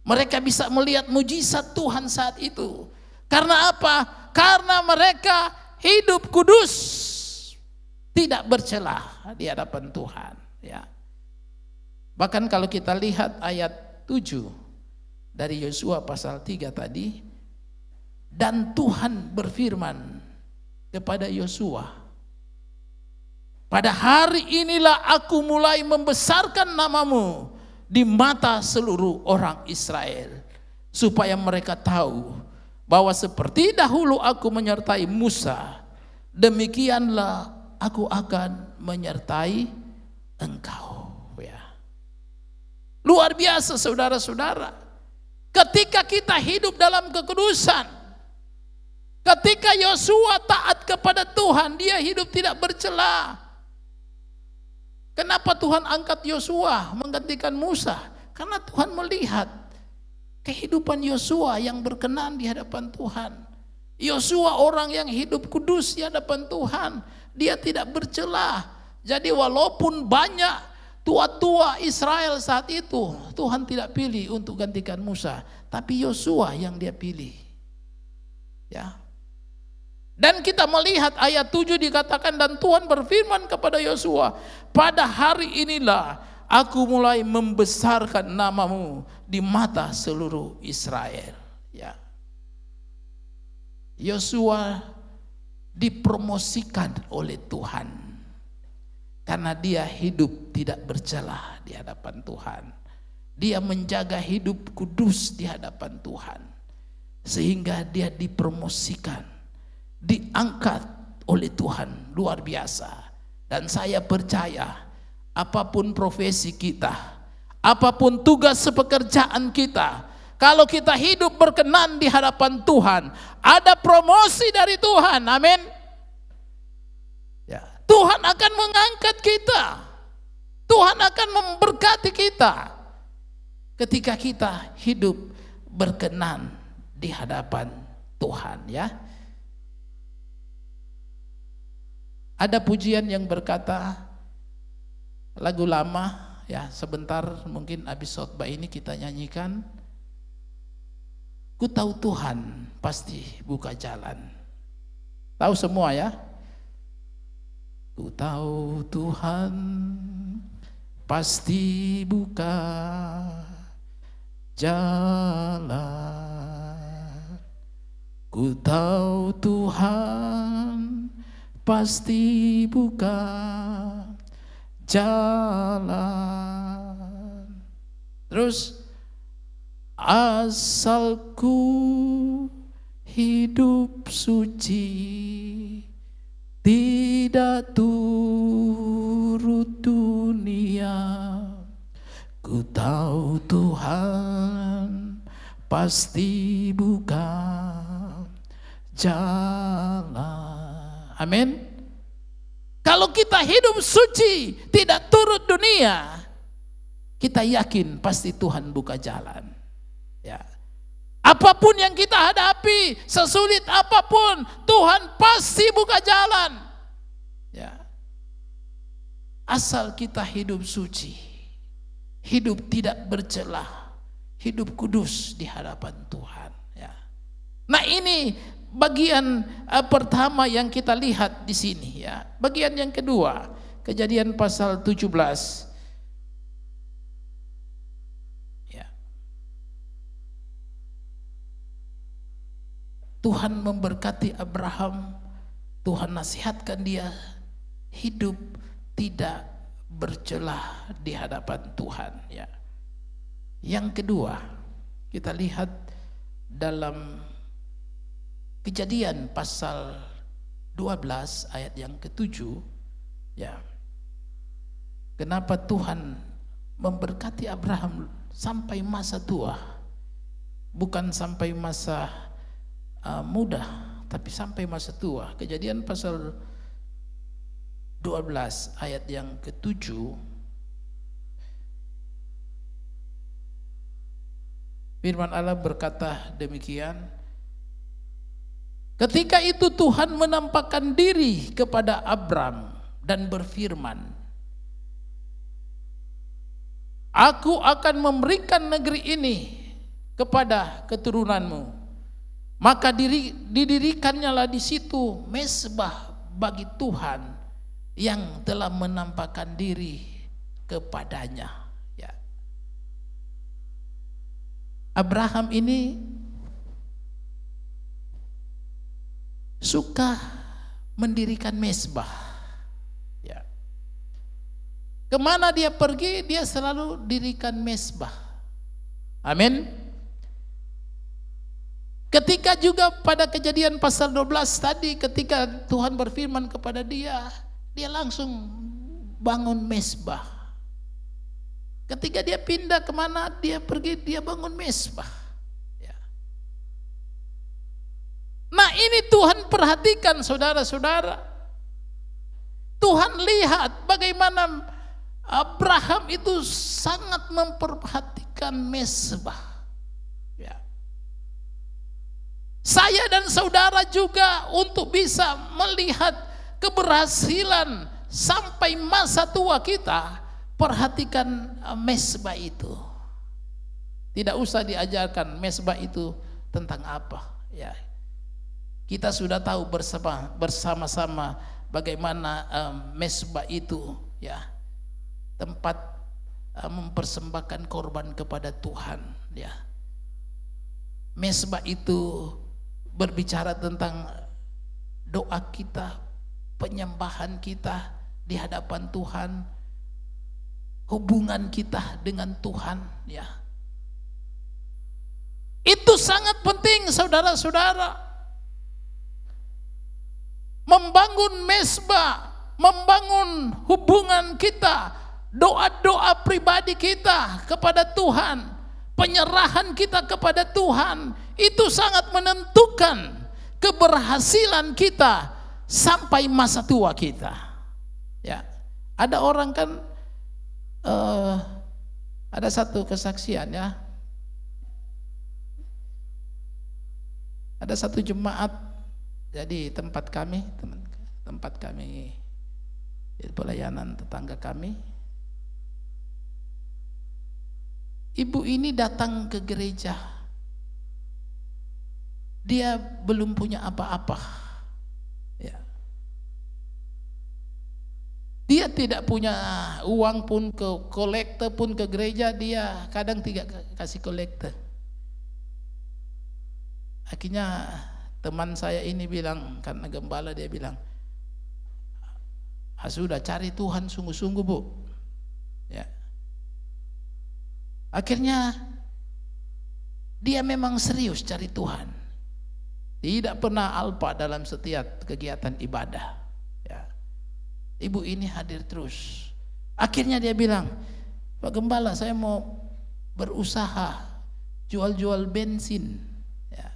Mereka bisa melihat mujizat Tuhan saat itu. Karena apa? Karena mereka hidup kudus, tidak bercelah di hadapan Tuhan. Ya. Bahkan kalau kita lihat ayat 7 dari Yosua pasal 3 tadi, dan Tuhan berfirman kepada Yosua, pada hari inilah aku mulai membesarkan namamu di mata seluruh orang Israel, supaya mereka tahu bahwa seperti dahulu aku menyertai Musa, demikianlah aku akan menyertai engkau. Ya. Luar biasa saudara-saudara. Ketika kita hidup dalam kekudusan, ketika Yosua taat kepada Tuhan, dia hidup tidak bercela. Kenapa Tuhan angkat Yosua menggantikan Musa? Karena Tuhan melihat kehidupan Yosua yang berkenan di hadapan Tuhan. Yosua orang yang hidup kudus di hadapan Tuhan. Dia tidak bercela. Jadi walaupun banyak tua-tua Israel saat itu, Tuhan tidak pilih untuk gantikan Musa, tapi Yosua yang dia pilih. Ya. Dan kita melihat ayat 7 dikatakan, dan Tuhan berfirman kepada Yosua, pada hari inilah aku mulai membesarkan namamu di mata seluruh Israel. Ya. Yosua dipromosikan oleh Tuhan karena dia hidup tidak bercelah di hadapan Tuhan. Dia menjaga hidup kudus di hadapan Tuhan, sehingga dia dipromosikan, diangkat oleh Tuhan. Luar biasa. Dan saya percaya apapun profesi kita, apapun tugas pekerjaan kita, kalau kita hidup berkenan di hadapan Tuhan, ada promosi dari Tuhan. Amin. Ya. Tuhan akan mengangkat kita. Tuhan akan memberkati kita ketika kita hidup berkenan di hadapan Tuhan. Ya. Ada pujian yang berkata, lagu lama, ya, sebentar mungkin habis khotbah ini kita nyanyikan. Ku tahu Tuhan pasti buka jalan. Tahu semua ya? Ku tahu Tuhan pasti buka jalan. Ku tahu Tuhan pasti buka jalan. Terus, asalku hidup suci, tidak turut dunia. Ku tahu Tuhan pasti buka jalan. Amin. Kalau kita hidup suci, tidak turut dunia, kita yakin pasti Tuhan buka jalan. Ya. Apapun yang kita hadapi, sesulit apapun, Tuhan pasti buka jalan. Ya. Asal kita hidup suci, hidup tidak bercelah, hidup kudus di hadapan Tuhan. Ya. Nah, ini bagian pertama yang kita lihat di sini. Ya. Bagian yang kedua, Kejadian pasal 17. Tuhan memberkati Abraham, Tuhan nasihatkan dia hidup tidak bercelah di hadapan Tuhan, ya. Yang kedua, kita lihat dalam Kejadian pasal 12 ayat yang ke-7, ya. Kenapa Tuhan memberkati Abraham sampai masa tua, bukan sampai masa muda, tapi sampai masa tua. Kejadian pasal 12 ayat yang ke-7, firman Allah berkata demikian, ketika itu Tuhan menampakkan diri kepada Abram dan berfirman, Aku akan memberikan negeri ini kepada keturunanmu. Maka didirikannya di situ mezbah bagi Tuhan yang telah menampakkan diri kepadanya. Ya. Abraham ini suka mendirikan mezbah. Ya. Kemana dia pergi, dia selalu dirikan mezbah. Amin. Ketika juga pada Kejadian pasal 12 tadi, ketika Tuhan berfirman kepada dia, dia langsung bangun mezbah. Ketika dia pindah kemana dia pergi, dia bangun mezbah. Ya. Nah, ini Tuhan perhatikan, saudara-saudara. Tuhan lihat bagaimana Abraham itu sangat memperhatikan mezbah. Saya dan saudara juga untuk bisa melihat keberhasilan sampai masa tua kita, perhatikan mezbah itu. Tidak usah diajarkan mezbah itu tentang apa, ya. Kita sudah tahu bersama-sama bagaimana mezbah itu, ya, tempat mempersembahkan korban kepada Tuhan, ya. Mezbah itu berbicara tentang doa kita, penyembahan kita di hadapan Tuhan, hubungan kita dengan Tuhan, ya. Itu sangat penting, saudara-saudara. Membangun mezbah, membangun hubungan kita, doa-doa pribadi kita kepada Tuhan, penyerahan kita kepada Tuhan, itu sangat menentukan keberhasilan kita sampai masa tua kita. Ya, ada orang kan, ada satu kesaksian, ya. Ada satu jemaat, jadi tempat kami pelayanan tetangga kami. Ibu ini datang ke gereja, dia belum punya apa-apa, ya. Dia tidak punya uang pun, ke kolektor pun ke gereja, dia kadang tidak kasih kolektor. Akhirnya teman saya ini bilang, karena gembala, dia bilang, sudah cari Tuhan sungguh-sungguh, Bu, ya. Akhirnya dia memang serius cari Tuhan, tidak pernah alpa dalam setiap kegiatan ibadah, ya. Ibu ini hadir terus. Akhirnya dia bilang, Pak Gembala, saya mau berusaha jual-jual bensin, ya.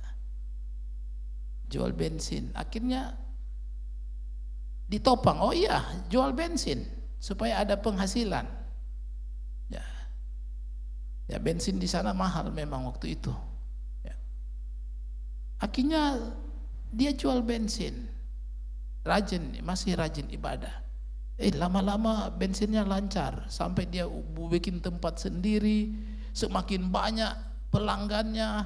Jual bensin. Akhirnya ditopang, oh iya, jual bensin supaya ada penghasilan. Ya, bensin di sana mahal memang waktu itu. Ya. Akhirnya dia jual bensin, masih rajin ibadah. Lama-lama bensinnya lancar, sampai dia bikin tempat sendiri, semakin banyak pelanggannya,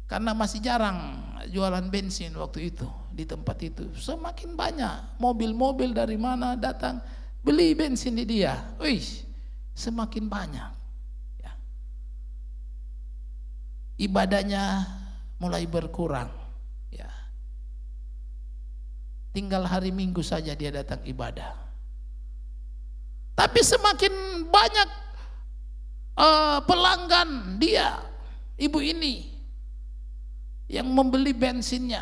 karena masih jarang jualan bensin waktu itu di tempat itu. Semakin banyak mobil-mobil dari mana datang beli bensin di dia. Semakin banyak. Ibadahnya mulai berkurang, ya. tinggal hari Minggu saja dia datang ibadah. Tapi semakin banyak pelanggan dia, ibu ini yang membeli bensinnya,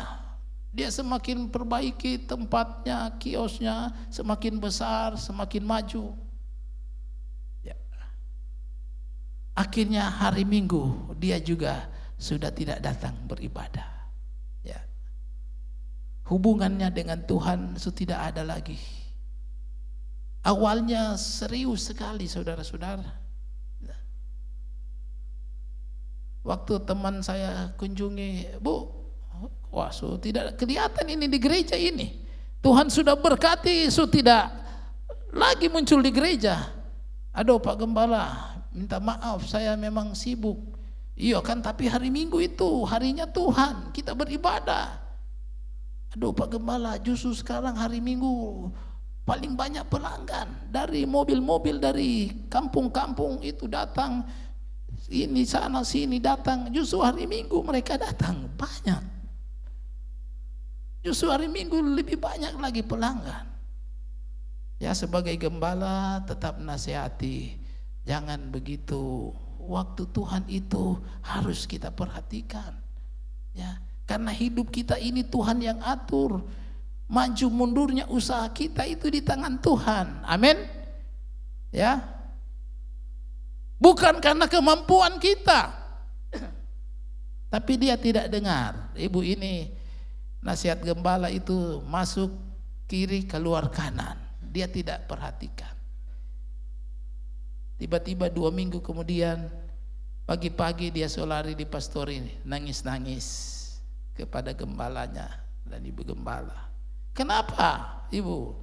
dia semakin perbaiki tempatnya, kiosnya, semakin besar, semakin maju. Ya. Akhirnya hari Minggu dia juga sudah tidak datang beribadah. Ya. Hubungannya dengan Tuhan sudah tidak ada lagi. Awalnya serius sekali saudara-saudara. Waktu teman saya kunjungi, Bu, wah tidak kelihatan ini di gereja ini. Tuhan sudah berkati, tidak lagi muncul di gereja. Aduh Pak Gembala, minta maaf saya memang sibuk. Iya kan, tapi hari Minggu itu harinya Tuhan, kita beribadah. Aduh Pak Gembala, justru sekarang hari Minggu paling banyak pelanggan dari mobil-mobil dari kampung-kampung itu datang, ini sana sini datang. Justru hari Minggu mereka datang banyak. Justru hari Minggu lebih banyak lagi pelanggan. Ya, sebagai gembala tetap nasihati, jangan begitu. Waktu Tuhan itu harus kita perhatikan. Ya, karena hidup kita ini Tuhan yang atur. Maju mundurnya usaha kita itu di tangan Tuhan. Amin. Ya. Bukan karena kemampuan kita. Tapi dia tidak dengar. Ibu ini nasihat gembala itu masuk kiri keluar kanan. Dia tidak perhatikan. Tiba-tiba 2 minggu kemudian pagi-pagi dia solari di pastori, nangis-nangis kepada gembalanya dan ibu gembala. Kenapa ibu?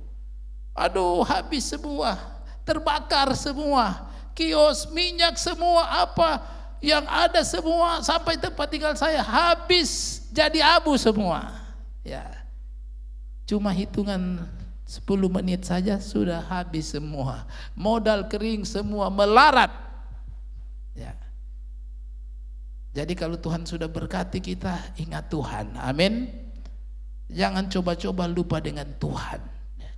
Aduh, habis semua, terbakar semua, kios, minyak semua, apa yang ada semua, sampai tempat tinggal saya habis jadi abu semua. Ya, cuma hitungan 10 menit saja sudah habis semua, modal kering semua, melarat. Ya. Jadi kalau Tuhan sudah berkati kita, ingat Tuhan. Amin. Jangan coba-coba lupa dengan Tuhan.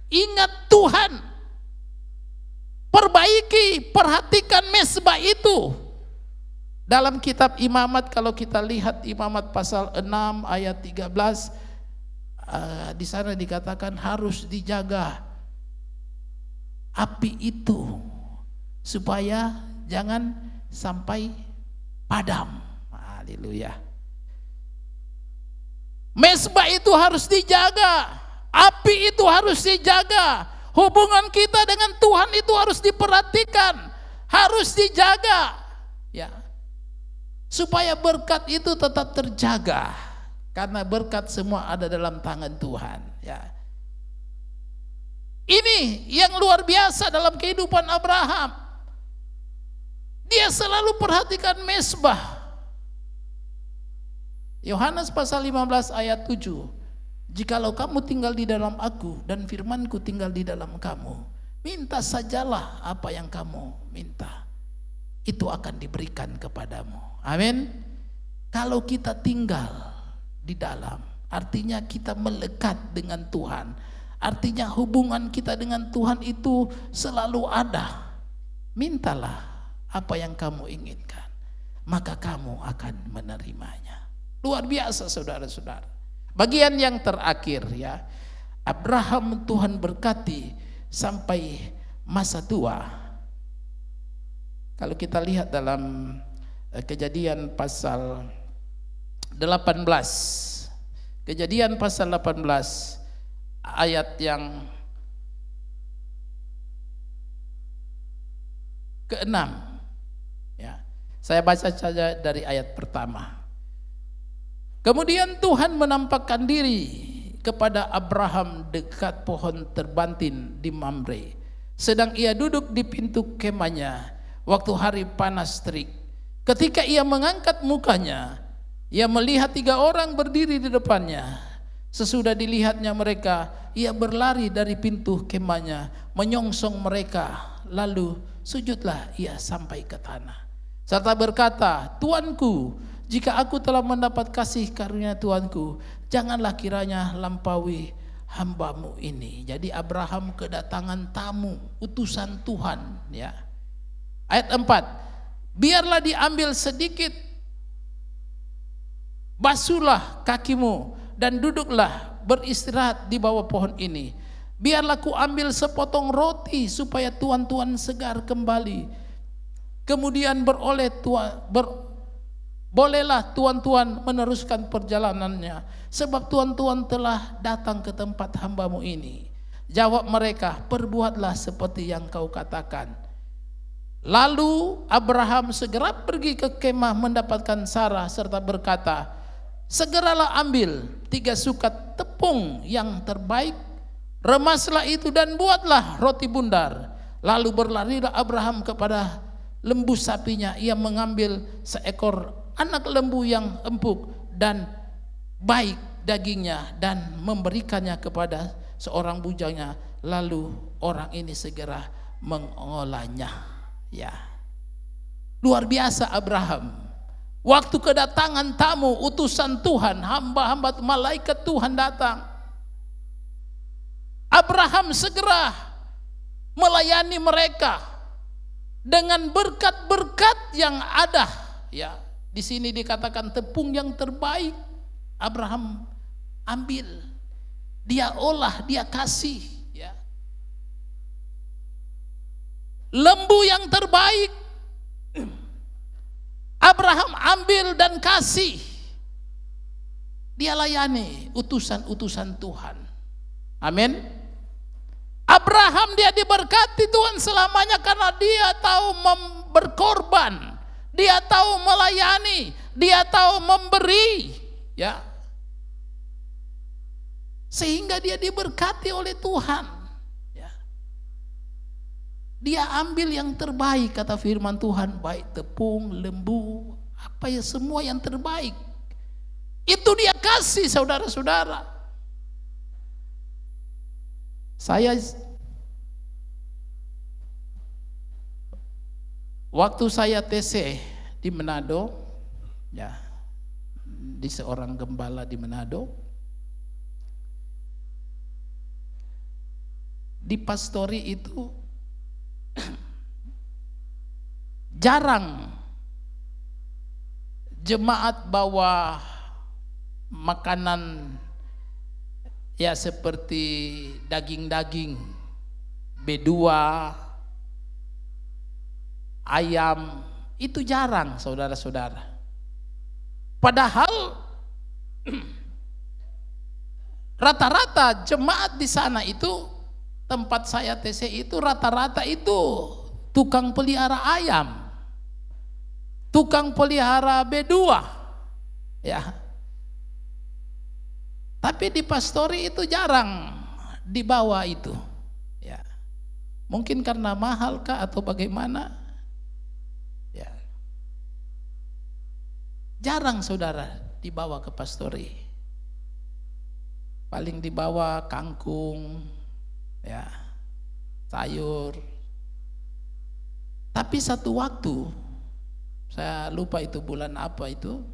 Ingat Tuhan. Perbaiki, perhatikan mezbah itu. Dalam kitab Imamat, kalau kita lihat Imamat pasal 6 ayat 13, di sana dikatakan harus dijaga api itu supaya jangan sampai padam. Haleluya. Mezbah itu harus dijaga, api itu harus dijaga, hubungan kita dengan Tuhan itu harus diperhatikan, harus dijaga, ya, supaya berkat itu tetap terjaga, karena berkat semua ada dalam tangan Tuhan. Ya, ini yang luar biasa dalam kehidupan Abraham. Dia selalu perhatikan mezbah. Yohanes pasal 15 ayat 7. Jikalau kamu tinggal di dalam aku dan firmanku tinggal di dalam kamu, minta sajalah apa yang kamu minta, itu akan diberikan kepadamu. Amin. Kalau kita tinggal di dalam, artinya kita melekat dengan Tuhan, artinya hubungan kita dengan Tuhan itu selalu ada. Mintalah apa yang kamu inginkan, maka kamu akan menerimanya. Luar biasa saudara-saudara. Bagian yang terakhir, ya, Abraham Tuhan berkati sampai masa tua. Kalau kita lihat dalam Kejadian pasal 18, Kejadian pasal 18 ayat yang ke-6, ya, saya baca saja dari ayat pertama. Kemudian Tuhan menampakkan diri kepada Abraham dekat pohon terbantin di Mamre, sedang ia duduk di pintu kemahnya waktu hari panas terik. Ketika ia mengangkat mukanya, ia melihat 3 orang berdiri di depannya. Sesudah dilihatnya mereka, ia berlari dari pintu kemahnya, menyongsong mereka, lalu sujudlah ia sampai ke tanah, serta berkata, Tuanku, jika aku telah mendapat kasih karunia Tuanku, janganlah kiranya lampaui hambamu ini. Jadi Abraham kedatangan tamu, utusan Tuhan, ya. Ayat 4, biarlah diambil sedikit, basuhlah kakimu dan duduklah beristirahat di bawah pohon ini. Biarlah ku ambil sepotong roti supaya tuan-tuan segar kembali. Kemudian bolehlah tuan-tuan meneruskan perjalanannya, sebab tuan-tuan telah datang ke tempat hambamu ini. Jawab mereka, perbuatlah seperti yang kau katakan. Lalu Abraham segera pergi ke kemah mendapatkan Sarah serta berkata, segeralah ambil 3 sukat tepung yang terbaik, remaslah itu dan buatlah roti bundar. Lalu berlarilah Abraham kepada lembu sapinya. Ia mengambil seekor anak lembu yang empuk dan baik dagingnya dan memberikannya kepada seorang bujangnya. Lalu orang ini segera mengolahnya. Ya, luar biasa Abraham. Waktu kedatangan tamu, utusan Tuhan, hamba-hamba malaikat Tuhan datang, Abraham segera melayani mereka dengan berkat-berkat yang ada. Ya, di sini dikatakan tepung yang terbaik Abraham ambil, dia olah, dia kasih. Ya, lembu yang terbaik Abraham ambil dan kasih. Dia layani utusan-utusan Tuhan. Amin. Abraham dia diberkati Tuhan selamanya karena dia tahu berkorban, dia tahu melayani, dia tahu memberi, ya. Sehingga dia diberkati oleh Tuhan. Ya. Dia ambil yang terbaik, kata firman Tuhan, baik tepung, lembu, apa ya, semua yang terbaik. Itu dia kasih, saudara-saudara. Waktu saya TC di Manado, ya, di seorang gembala di Manado, di pastori itu jarang jemaat bawa makanan ya seperti daging-daging, B2, ayam, itu jarang, saudara-saudara. Padahal rata-rata jemaat di sana itu, tempat saya TC itu rata-rata itu tukang pelihara ayam, tukang pelihara B2, ya. Tapi di pastori itu jarang dibawa itu, ya. Mungkin karena mahal kah atau bagaimana? Ya. Jarang saudara dibawa ke pastori. Paling dibawa kangkung, ya, sayur. Tapi satu waktu, saya lupa itu bulan apa itu,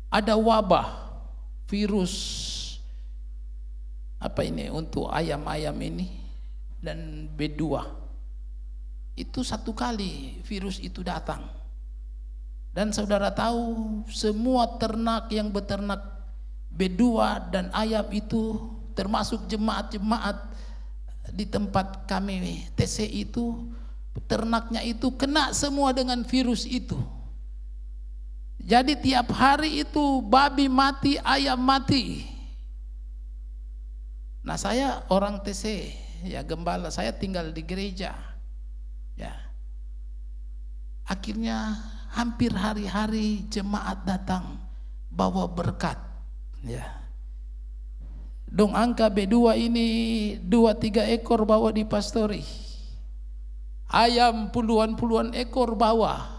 ada wabah virus apa ini untuk ayam-ayam ini dan B2. Itu satu kali virus itu datang. Dan saudara tahu semua ternak yang beternak B2 dan ayam itu, termasuk jemaat-jemaat di tempat kami TC itu, ternaknya itu kena semua dengan virus itu. Jadi tiap hari itu babi mati, ayam mati. Nah, saya orang TC, ya gembala, saya tinggal di gereja. Ya. Akhirnya hampir hari-hari jemaat datang bawa berkat. Ya. Dong angka B2 ini 2-3 ekor bawa di pastori. Ayam puluhan-puluhan ekor bawa.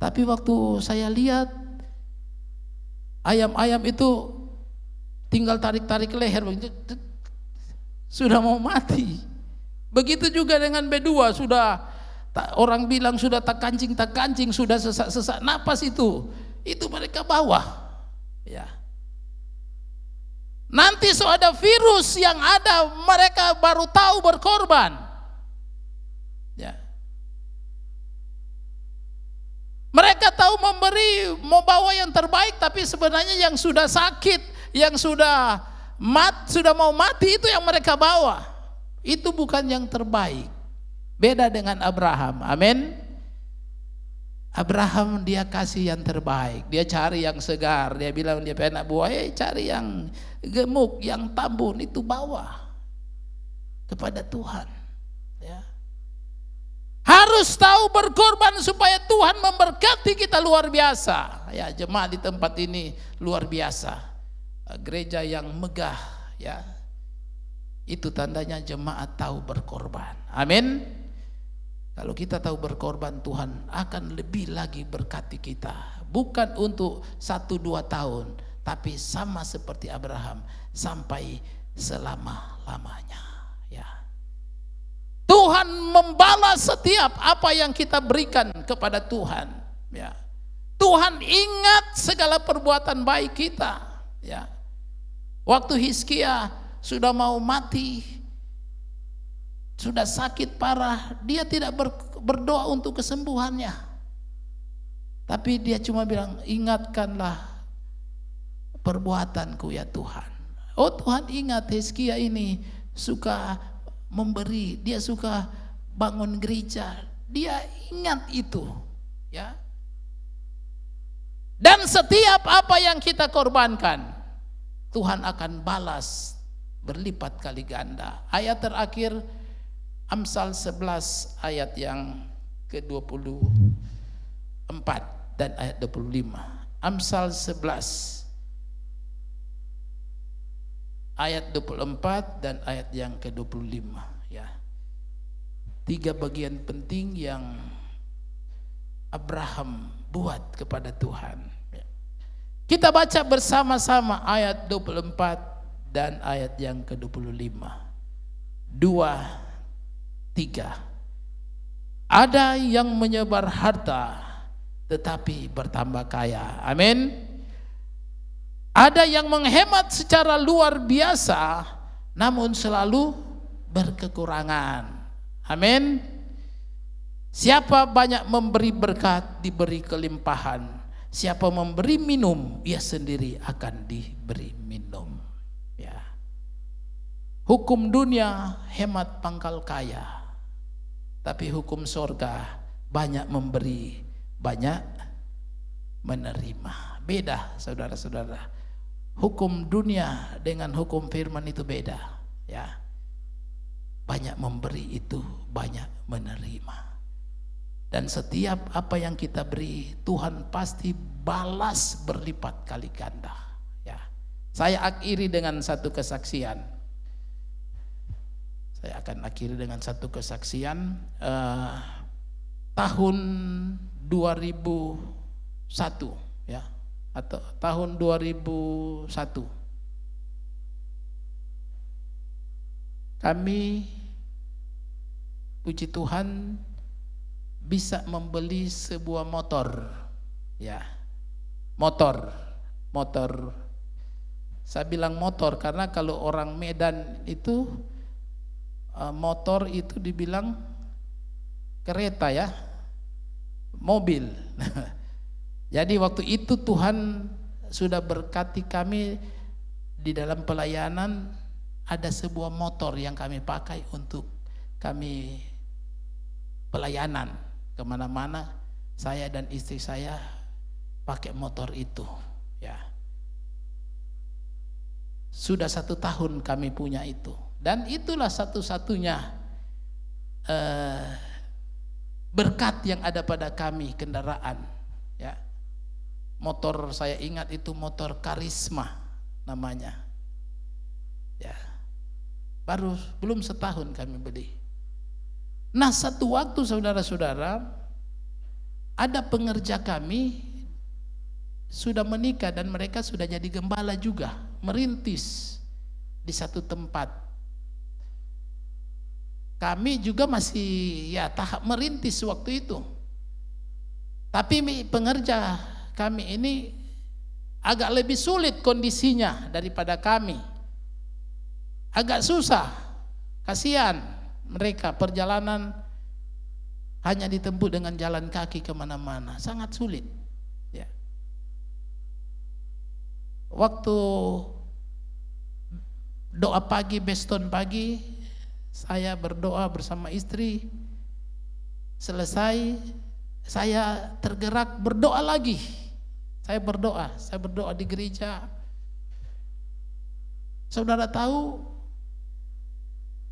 Tapi waktu saya lihat ayam-ayam itu tinggal tarik-tarik leher, sudah mau mati. Begitu juga dengan B2, sudah orang bilang sudah tak kancing, sudah sesak-sesak napas itu mereka bawa. Ya. Nanti so ada virus yang ada, mereka baru tahu berkorban. Ya. Mereka tahu memberi, mau bawa yang terbaik, tapi sebenarnya yang sudah sakit, yang sudah mau mati itu yang mereka bawa. Itu bukan yang terbaik. Beda dengan Abraham. Amin. Abraham dia kasih yang terbaik, dia cari yang segar, dia bilang dia anak buah, cari yang gemuk, yang tambun, itu bawa kepada Tuhan. Ya. Harus tahu berkorban supaya Tuhan memberkati kita luar biasa. Ya, jemaat di tempat ini luar biasa, gereja yang megah, ya. Itu tandanya jemaat tahu berkorban. Amin. Kalau kita tahu berkorban, Tuhan akan lebih lagi berkati kita. Bukan untuk 1-2 tahun, tapi sama seperti Abraham, sampai selama-lamanya. Ya. Tuhan membalas setiap apa yang kita berikan kepada Tuhan. Ya. Tuhan ingat segala perbuatan baik kita. Ya. Waktu Hizkia sudah mau mati, sudah sakit parah, dia tidak berdoa untuk kesembuhannya. Tapi dia cuma bilang, ingatkanlah perbuatanku ya Tuhan. Oh Tuhan, ingat Hizkia ini suka memberi, dia suka bangun gereja, dia ingat itu, ya. Dan setiap apa yang kita korbankan, Tuhan akan balas berlipat kali ganda. Ayat terakhir Amsal 11 ayat yang ke-24 dan ayat 25. Amsal 11 ayat 24 dan ayat yang ke-25, ya. 3 bagian penting yang Abraham buat kepada Tuhan. Kita baca bersama-sama ayat 24 dan ayat yang ke-25. 2-3. Ada yang menyebar harta tetapi bertambah kaya. Amin. Ada yang menghemat secara luar biasa namun selalu berkekurangan. Amin. Siapa banyak memberi berkat, diberi kelimpahan. Siapa memberi minum, ia sendiri akan diberi minum. Ya. Hukum dunia hemat pangkal kaya. Tapi hukum sorga banyak memberi, banyak menerima. Beda saudara-saudara. Hukum dunia dengan hukum firman itu beda, ya. Banyak memberi itu banyak menerima. Dan setiap apa yang kita beri, Tuhan pasti balas berlipat kali ganda, ya. Saya akhiri dengan satu kesaksian. Saya akan akhiri dengan satu kesaksian. Tahun 2001, ya, atau tahun 2001 kami, puji Tuhan, bisa membeli sebuah motor, ya. Motor. Saya bilang motor karena kalau orang Medan itu motor itu dibilang kereta, ya, mobil. Jadi waktu itu Tuhan sudah berkati kami di dalam pelayanan, ada sebuah motor yang kami pakai untuk kami pelayanan kemana-mana. Saya dan istri saya pakai motor itu, ya. Sudah 1 tahun kami punya itu. Dan itulah satu-satunya berkat yang ada pada kami, kendaraan, ya. Motor saya ingat itu motor Karisma namanya, ya. Belum setahun kami beli. Nah, satu waktu saudara-saudara, ada pengerja kami sudah menikah dan mereka sudah jadi gembala juga, merintis di satu tempat. Kami juga masih, ya, tahap merintis waktu itu. Tapi pengerja kami ini agak lebih sulit kondisinya daripada kami. agak susah. Kasihan mereka, perjalanan hanya ditempuh dengan jalan kaki kemana-mana, sangat sulit. Ya. Waktu doa pagi, beston pagi, saya berdoa bersama istri. Selesai, saya tergerak berdoa lagi. Saya berdoa di gereja. Saudara tahu,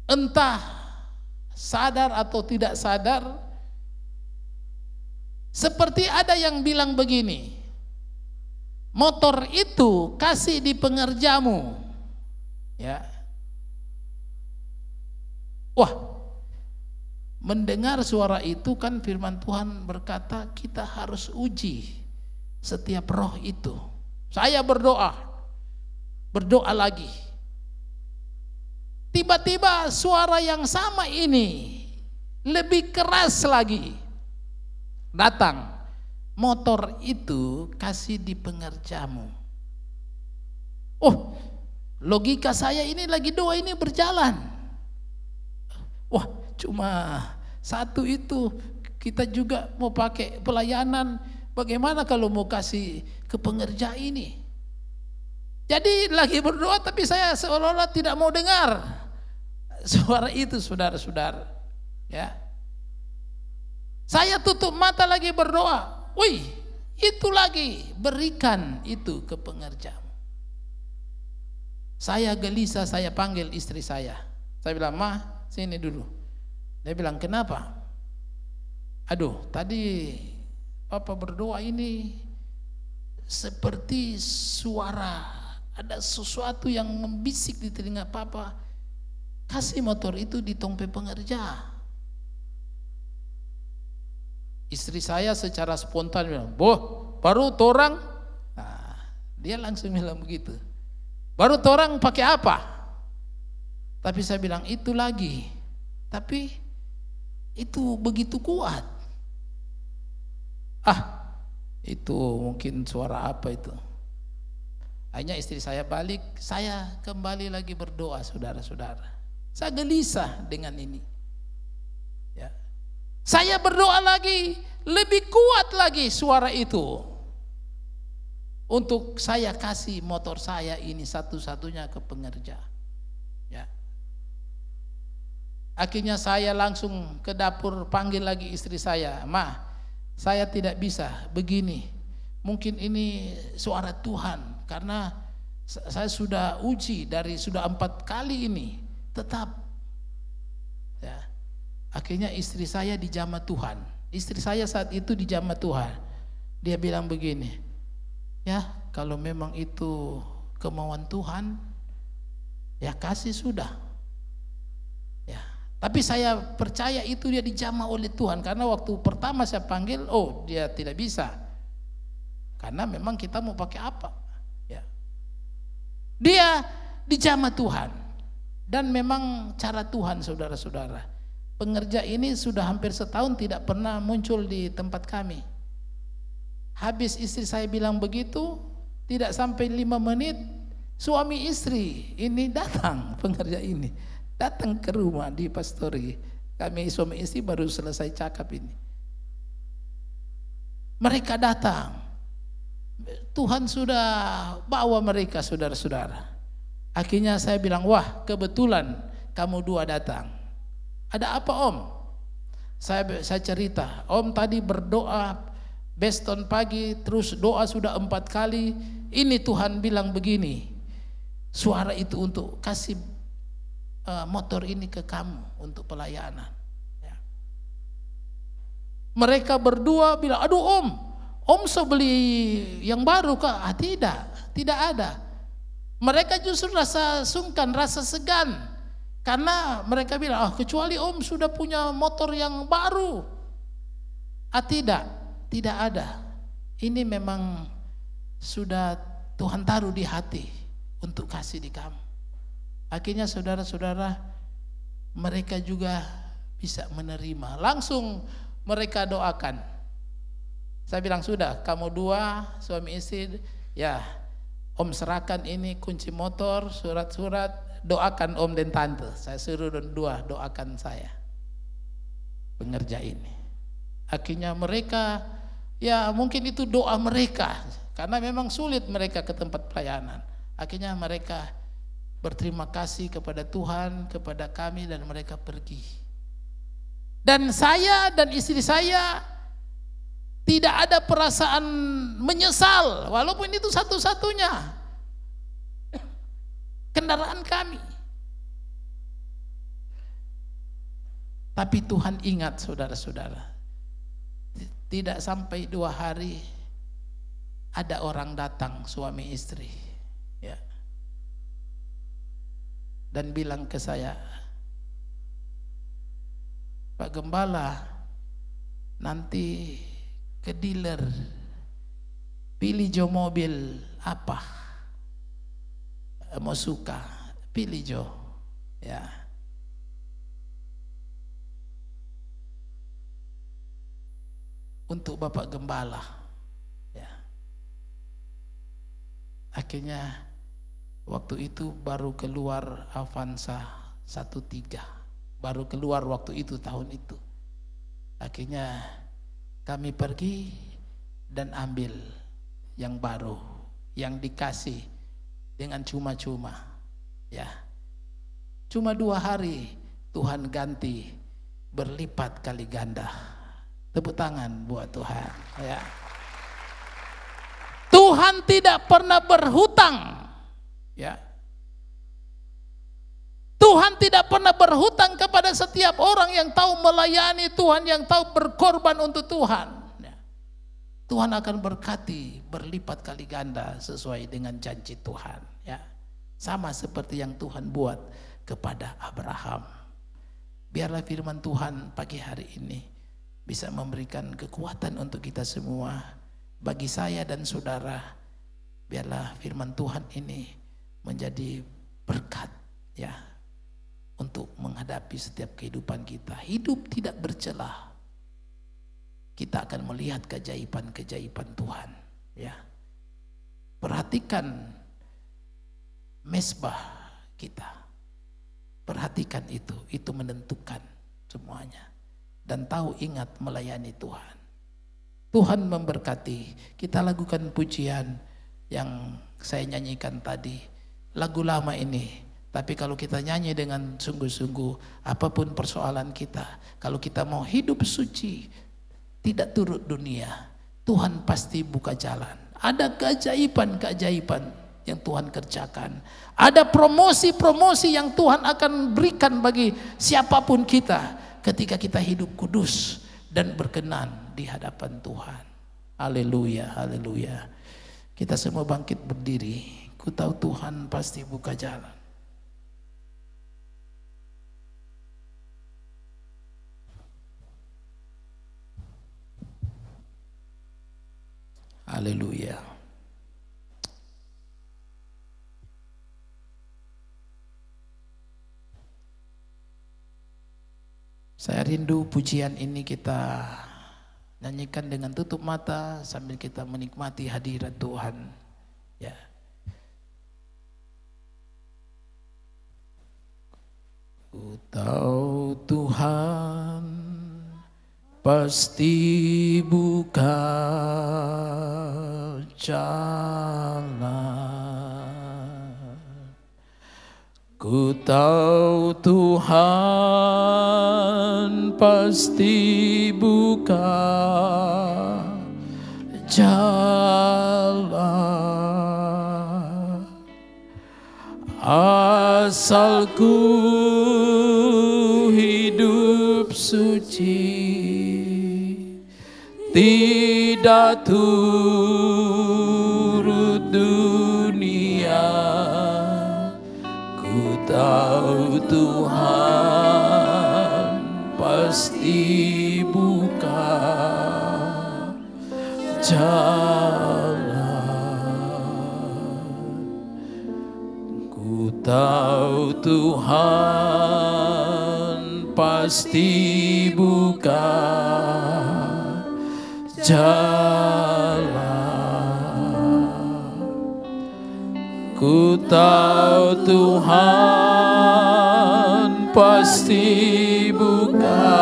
entah sadar atau tidak sadar, seperti ada yang bilang begini, motor itu kasih di pengerjamu. Ya. Wah, mendengar suara itu kan firman Tuhan berkata kita harus uji setiap roh itu. Saya berdoa lagi. Tiba-tiba suara yang sama ini lebih keras lagi datang. Motor itu kasih di pengerjamu. Oh, logika saya ini lagi doa ini berjalan. Wah, cuma satu itu, kita juga mau pakai pelayanan, bagaimana kalau mau kasih ke pengerja ini? Jadi lagi berdoa tapi saya seolah-olah tidak mau dengar suara itu, saudara-saudara. Ya. Saya tutup mata lagi berdoa. Wih, itu lagi, berikan itu ke pengerjamu. Saya gelisah, saya panggil istri saya. Saya bilang, "Ma, sini dulu." Dia bilang, "Kenapa?" "Aduh, tadi Papa berdoa ini seperti suara, ada sesuatu yang membisik di telinga Papa, kasih motor itu di tongpe pengerja." Istri saya secara spontan bilang, "Boh, baru torang?" Nah, dia langsung bilang begitu. "Baru torang pakai apa?" Tapi saya bilang, "Itu lagi." Tapi itu begitu kuat. Itu mungkin suara apa itu. Akhirnya istri saya balik, saya kembali lagi berdoa, saudara-saudara. Saya gelisah dengan ini. Ya. Saya berdoa lagi, lebih kuat lagi suara itu. Untuk saya kasih motor saya ini satu-satunya ke pengerja. Ya. Akhirnya saya langsung ke dapur, panggil lagi istri saya, "Ma, saya tidak bisa begini. Mungkin ini suara Tuhan, karena saya sudah uji sudah 4 kali ini, tetap." Ya. Akhirnya istri saya dijamah Tuhan. Istri saya saat itu dijamah Tuhan. Dia bilang begini, "Ya, kalau memang itu kemauan Tuhan, ya kasih sudah." Ya. Tapi saya percaya itu dia dijamah oleh Tuhan, karena waktu pertama saya panggil, oh dia tidak bisa, karena memang kita mau pakai apa. Ya. Dia dijamah Tuhan, dan memang cara Tuhan, saudara-saudara. Pengerja ini sudah hampir setahun tidak pernah muncul di tempat kami. Habis istri saya bilang begitu, tidak sampai 5 menit, suami istri ini datang, pengerja ini datang ke rumah di pastori. Kami suami istri baru selesai cakap ini. Mereka datang. Tuhan sudah bawa mereka, saudara-saudara. Akhirnya saya bilang, "Wah, kebetulan kamu dua datang. Ada apa, Om?" Saya cerita, "Om tadi berdoa beston pagi, terus doa sudah 4 kali. Ini Tuhan bilang begini, suara itu untuk kasih motor ini ke kamu untuk pelayanan." Ya. Mereka berdua bilang, "Aduh Om so beli yang baru kah?" Tidak ada. Mereka justru rasa sungkan, rasa segan, karena mereka bilang, kecuali Om sudah punya motor yang baru. Tidak ada. Ini memang sudah Tuhan taruh di hati untuk kasih di kamu. Akhirnya saudara-saudara, mereka juga bisa menerima. Langsung mereka doakan. Saya bilang, "Sudah, kamu dua suami istri, ya Om serahkan ini kunci motor, surat-surat, doakan om dan tante. Saya suruh dua doakan saya, pengerja ini. Akhirnya mereka, ya mungkin itu doa mereka, karena memang sulit mereka ke tempat pelayanan. Akhirnya mereka berterima kasih kepada Tuhan, kepada kami, dan mereka pergi. Dan saya dan istri saya tidak ada perasaan menyesal, walaupun itu satu-satunya kendaraan kami. Tapi Tuhan ingat, saudara-saudara, tidak sampai 2 hari ada orang datang, suami istri, ya, dan bilang ke saya, Pak Gembala, nanti ke dealer pilih Jo mobil apa, mau suka pilih Jo, ya. Untuk Bapak Gembala, ya. Akhirnya waktu itu baru keluar Avanza 13, baru keluar waktu itu, tahun itu. Akhirnya kami pergi dan ambil yang baru, yang dikasih dengan cuma-cuma, ya. Cuma 2 hari Tuhan ganti berlipat kali ganda. Tepuk tangan buat Tuhan, ya. Tuhan tidak pernah berhutang, ya. Tuhan tidak pernah berhutang kepada setiap orang yang tahu melayani Tuhan, yang tahu berkorban untuk Tuhan. Tuhan akan berkati berlipat kali ganda sesuai dengan janji Tuhan, ya. Sama seperti yang Tuhan buat kepada Abraham. Biarlah firman Tuhan pagi hari ini bisa memberikan kekuatan untuk kita semua. Bagi saya dan saudara, biarlah firman Tuhan ini menjadi berkat, ya, untuk menghadapi setiap kehidupan kita. Hidup tidak bercelah. Kita akan melihat keajaiban-keajaiban Tuhan, ya. Perhatikan mesbah kita. Perhatikan itu menentukan semuanya. Dan tahu, ingat melayani Tuhan. Tuhan memberkati. Kita lakukan pujian yang saya nyanyikan tadi, lagu lama ini. Tapi kalau kita nyanyi dengan sungguh-sungguh, apapun persoalan kita, kalau kita mau hidup suci, tidak turut dunia, Tuhan pasti buka jalan. Ada keajaiban-keajaiban yang Tuhan kerjakan. Ada promosi-promosi yang Tuhan akan berikan bagi siapapun kita ketika kita hidup kudus dan berkenan di hadapan Tuhan. Haleluya, haleluya. Kita semua bangkit berdiri. Ku tahu Tuhan pasti buka jalan. Haleluya. Saya rindu pujian ini kita nyanyikan dengan tutup mata sambil kita menikmati hadirat Tuhan, ya. Ku tahu Tuhan pasti buka jalan. Ku tahu Tuhan pasti buka jalan. Asal ku hidup suci, tidak turut dunia. Ku tahu Tuhan pasti buka jalan. Ku tahu Tuhan pasti buka jalan. Ku Ku tahu Tuhan pasti buka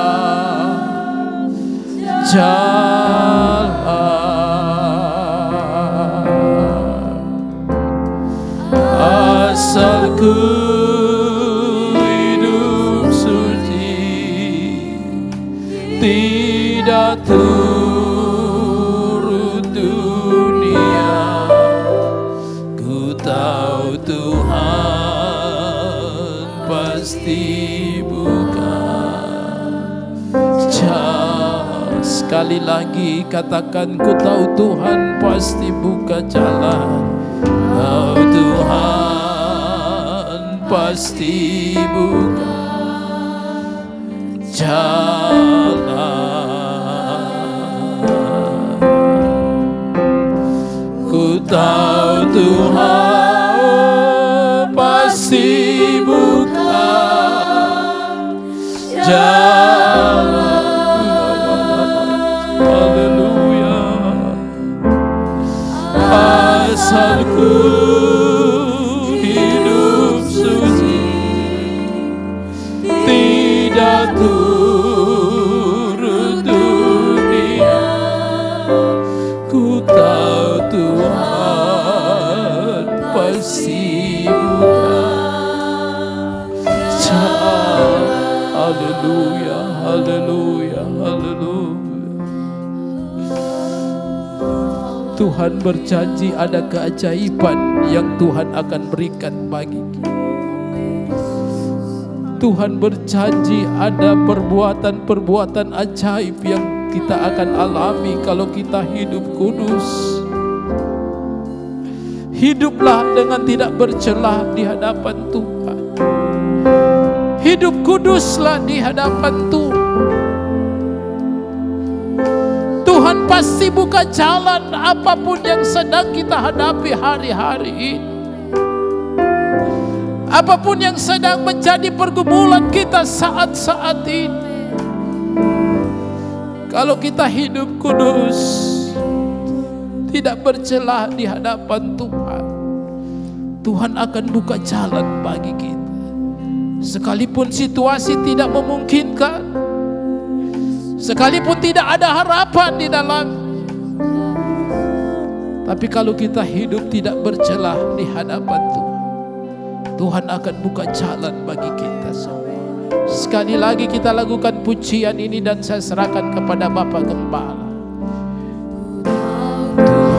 jalan, asal ku hidup suci, tidak turut dunia. Ku tahu Tuhan pasti buka jalan. Sekali lagi katakan, ku tahu Tuhan pasti buka jalan. Tahu Tuhan pasti buka jalan. Ku tahu Tuhan pasti buka jalan. Haleluya. Asal ku hidup suci, tidak turut dunia. Ku tahu Tuhan pasti buka jalan. Haleluya, haleluya, haleluya. Tuhan berjanji ada keajaiban yang Tuhan akan berikan bagi kita. Tuhan berjanji ada perbuatan-perbuatan ajaib yang kita akan alami kalau kita hidup kudus. Hiduplah dengan tidak bercelah di hadapan Tuhan. Hidup kuduslah di hadapan Tuhan. Tuhan pasti buka jalan apapun yang sedang kita hadapi hari-hari ini. Apapun yang sedang menjadi pergumulan kita saat-saat ini. Kalau kita hidup kudus, tidak bercelah di hadapan Tuhan, Tuhan akan buka jalan bagi kita. Sekalipun situasi tidak memungkinkan, sekalipun tidak ada harapan di dalam, tapi kalau kita hidup tidak bercelah di hadapan Tuhan, Tuhan akan buka jalan bagi kita semua. Sekali lagi kita lakukan pujian ini dan saya serahkan kepada Bapak Gembala.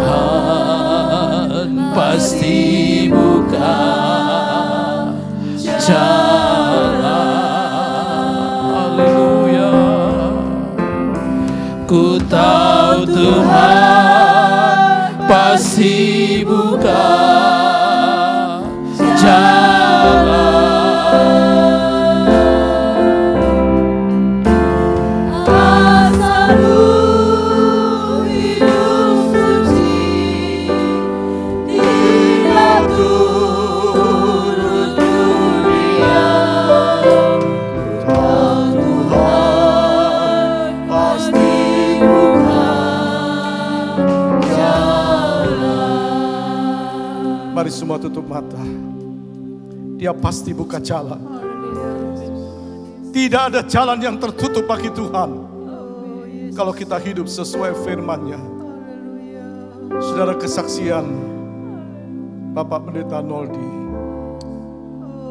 Tuhan pasti buka jalan. Haleluya. Ku tahu Tuhan pasti buka jalan. Asal hidup suci, tidak turut dunia. Tuhan pasti buka jalan. Mari semua tutup mata. Dia pasti buka jalan. Tidak ada jalan yang tertutup bagi Tuhan kalau kita hidup sesuai firman-Nya. Saudara, kesaksian Bapak Pendeta Noldi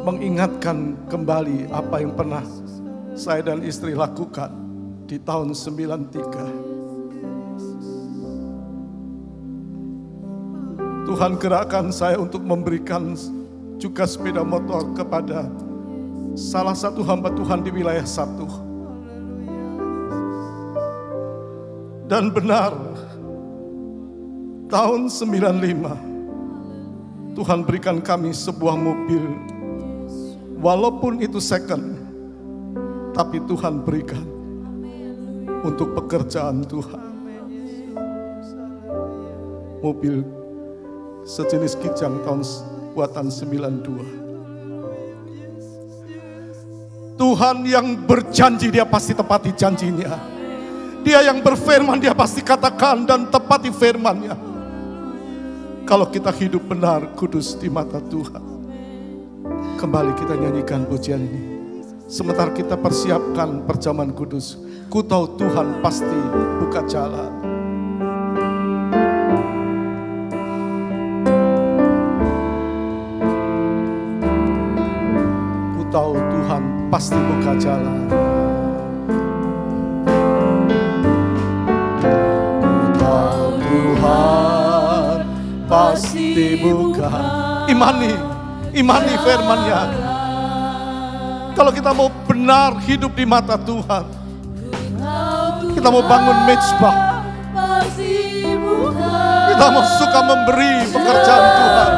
mengingatkan kembali apa yang pernah saya dan istri lakukan di tahun 93. Tuhan gerakkan saya untuk memberikan juga sepeda motor kepada salah satu hamba Tuhan di wilayah 1. Dan benar, tahun 95 Tuhan berikan kami sebuah mobil. Walaupun itu second, tapi Tuhan berikan untuk pekerjaan Tuhan. Mobil sejenis Kijang tahun buatan 92. Tuhan yang berjanji, Dia pasti tepati janjinya. Dia yang berfirman, Dia pasti katakan dan tepati firman-Nya. Kalau kita hidup benar, kudus di mata Tuhan. Kembali kita nyanyikan pujian ini. Sementara kita persiapkan perjamuan kudus. Ku tahu Tuhan pasti buka jalan. Ku tahu Tuhan pasti buka jalan. Ku tahu Tuhan pasti buka. Imani firman-Nya. Kalau kita mau benar hidup di mata Tuhan, kita mau bangun mezbah, kita mau suka memberi pekerjaan Tuhan.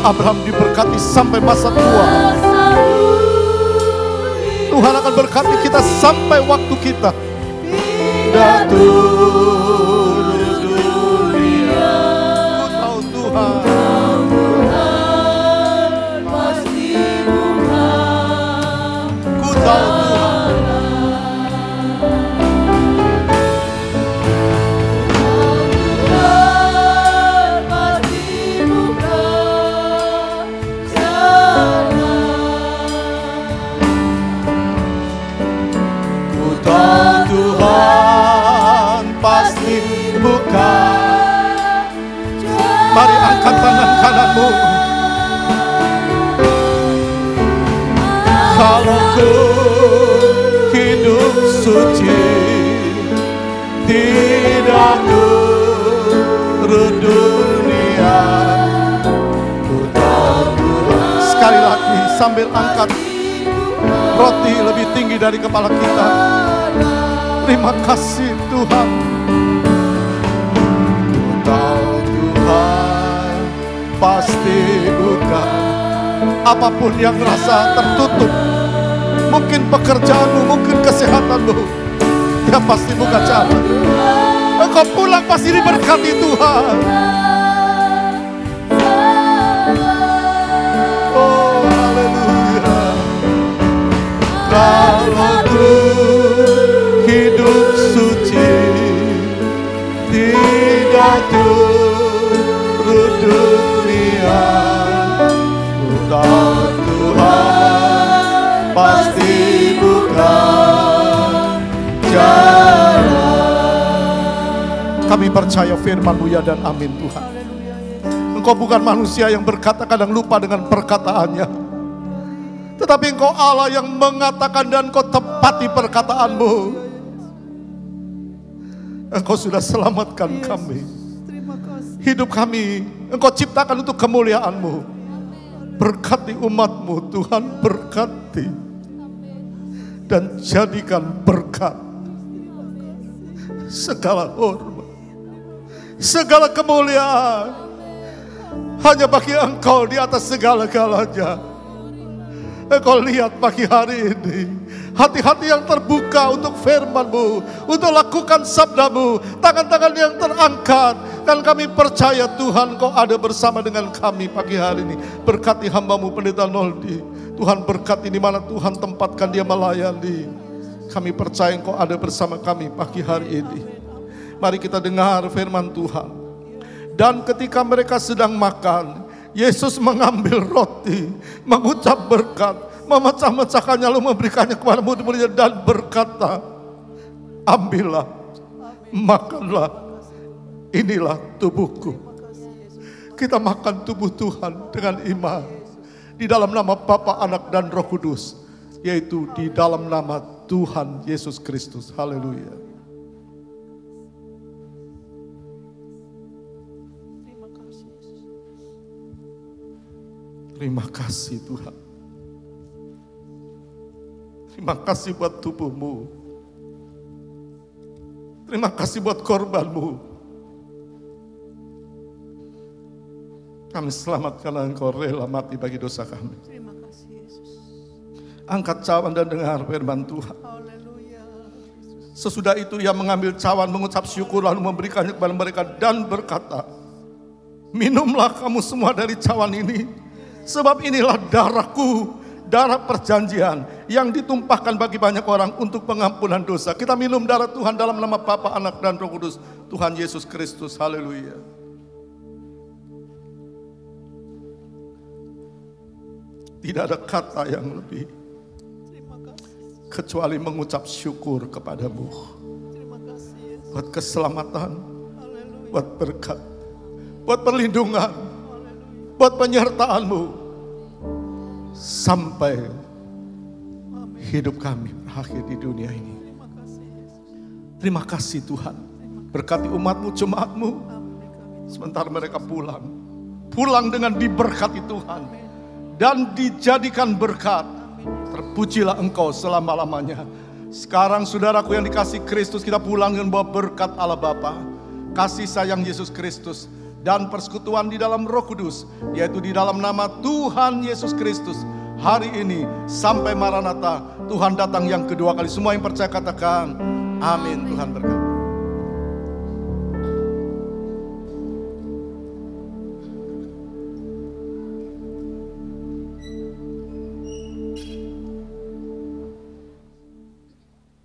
Abraham diberkati sampai masa tua. Tuhan akan berkati kita sampai waktu kita. Datur dunia, ku tahu Tuhan. Mari angkat tangan kananmu. Kalau ku hidup suci, tidak turut dunia. Sekali lagi sambil angkat roti lebih tinggi dari kepala kita. Terima kasih Tuhan. Pasti bukan. Apapun yang rasa tertutup, mungkin pekerjaanmu, mungkin kesehatanmu, Dia pasti buka jalan. Engkau pulang pasti diberkati Tuhan. Oh haleluya. Kalau ku hidup suci, tidak turut dunia. Ku tahu Tuhan pasti buka jalan. Kami percaya firman-Mu ya dan amin Tuhan. Engkau bukan manusia yang berkata kadang lupa dengan perkataannya, tetapi Engkau Allah yang mengatakan dan Engkau tepati perkataanmu. Engkau sudah selamatkan kami. Hidup kami Engkau ciptakan untuk kemuliaan-Mu. Berkati umat-Mu Tuhan, berkati dan jadikan berkat. Segala hormat, segala kemuliaan hanya bagi Engkau di atas segala-galanya. Engkau lihat pagi hari ini hati-hati yang terbuka untuk firman-Mu, untuk lakukan sabda-Mu, tangan-tangan yang terangkat. Dan kami percaya Tuhan Kau ada bersama dengan kami pagi hari ini. Berkati hamba-Mu Pendeta Noldi. Tuhan berkati di mana Tuhan tempatkan dia melayani. Kami percaya Engkau ada bersama kami pagi hari ini. Mari kita dengar firman Tuhan. Dan ketika mereka sedang makan, Yesus mengambil roti, mengucap berkat, memecah-mecahkannya lalu memberikannya kepada murid-muridnya dan berkata, ambillah, makanlah, inilah tubuhku. Kita makan tubuh Tuhan dengan iman. Di dalam nama Bapa, Anak dan Roh Kudus. Yaitu di dalam nama Tuhan Yesus Kristus. Haleluya. Terima kasih Tuhan. Terima kasih buat tubuh-Mu. Terima kasih buat korban-Mu. Kami selamat karena Engkau rela mati bagi dosa kami. Terima kasih Yesus. Angkat cawan dan dengar firman Tuhan. Haleluya. Sesudah itu Ia mengambil cawan, mengucap syukur lalu memberikannya kepada mereka dan berkata, minumlah kamu semua dari cawan ini, sebab inilah darahku, darah perjanjian yang ditumpahkan bagi banyak orang untuk pengampunan dosa. Kita minum darah Tuhan dalam nama Bapa, Anak dan Roh Kudus. Tuhan Yesus Kristus. Haleluya. Tidak ada kata yang lebih kecuali mengucap syukur kepadamu. Buat keselamatan, buat berkat, buat perlindungan, buat penyertaan-Mu. Sampai hidup kami berakhir di dunia ini. Terima kasih Tuhan. Berkati umat-Mu, jemaat-Mu. Sementara mereka pulang. Pulang dengan diberkati Tuhan. Dan dijadikan berkat. Terpujilah Engkau selama-lamanya. Sekarang saudaraku yang dikasih Kristus, kita pulang dengan bawa berkat Allah Bapa, kasih sayang Yesus Kristus, dan persekutuan di dalam Roh Kudus, yaitu di dalam nama Tuhan Yesus Kristus. Hari ini sampai Maranatha, Tuhan datang yang kedua kali. Semua yang percaya katakan amin. Tuhan berkati.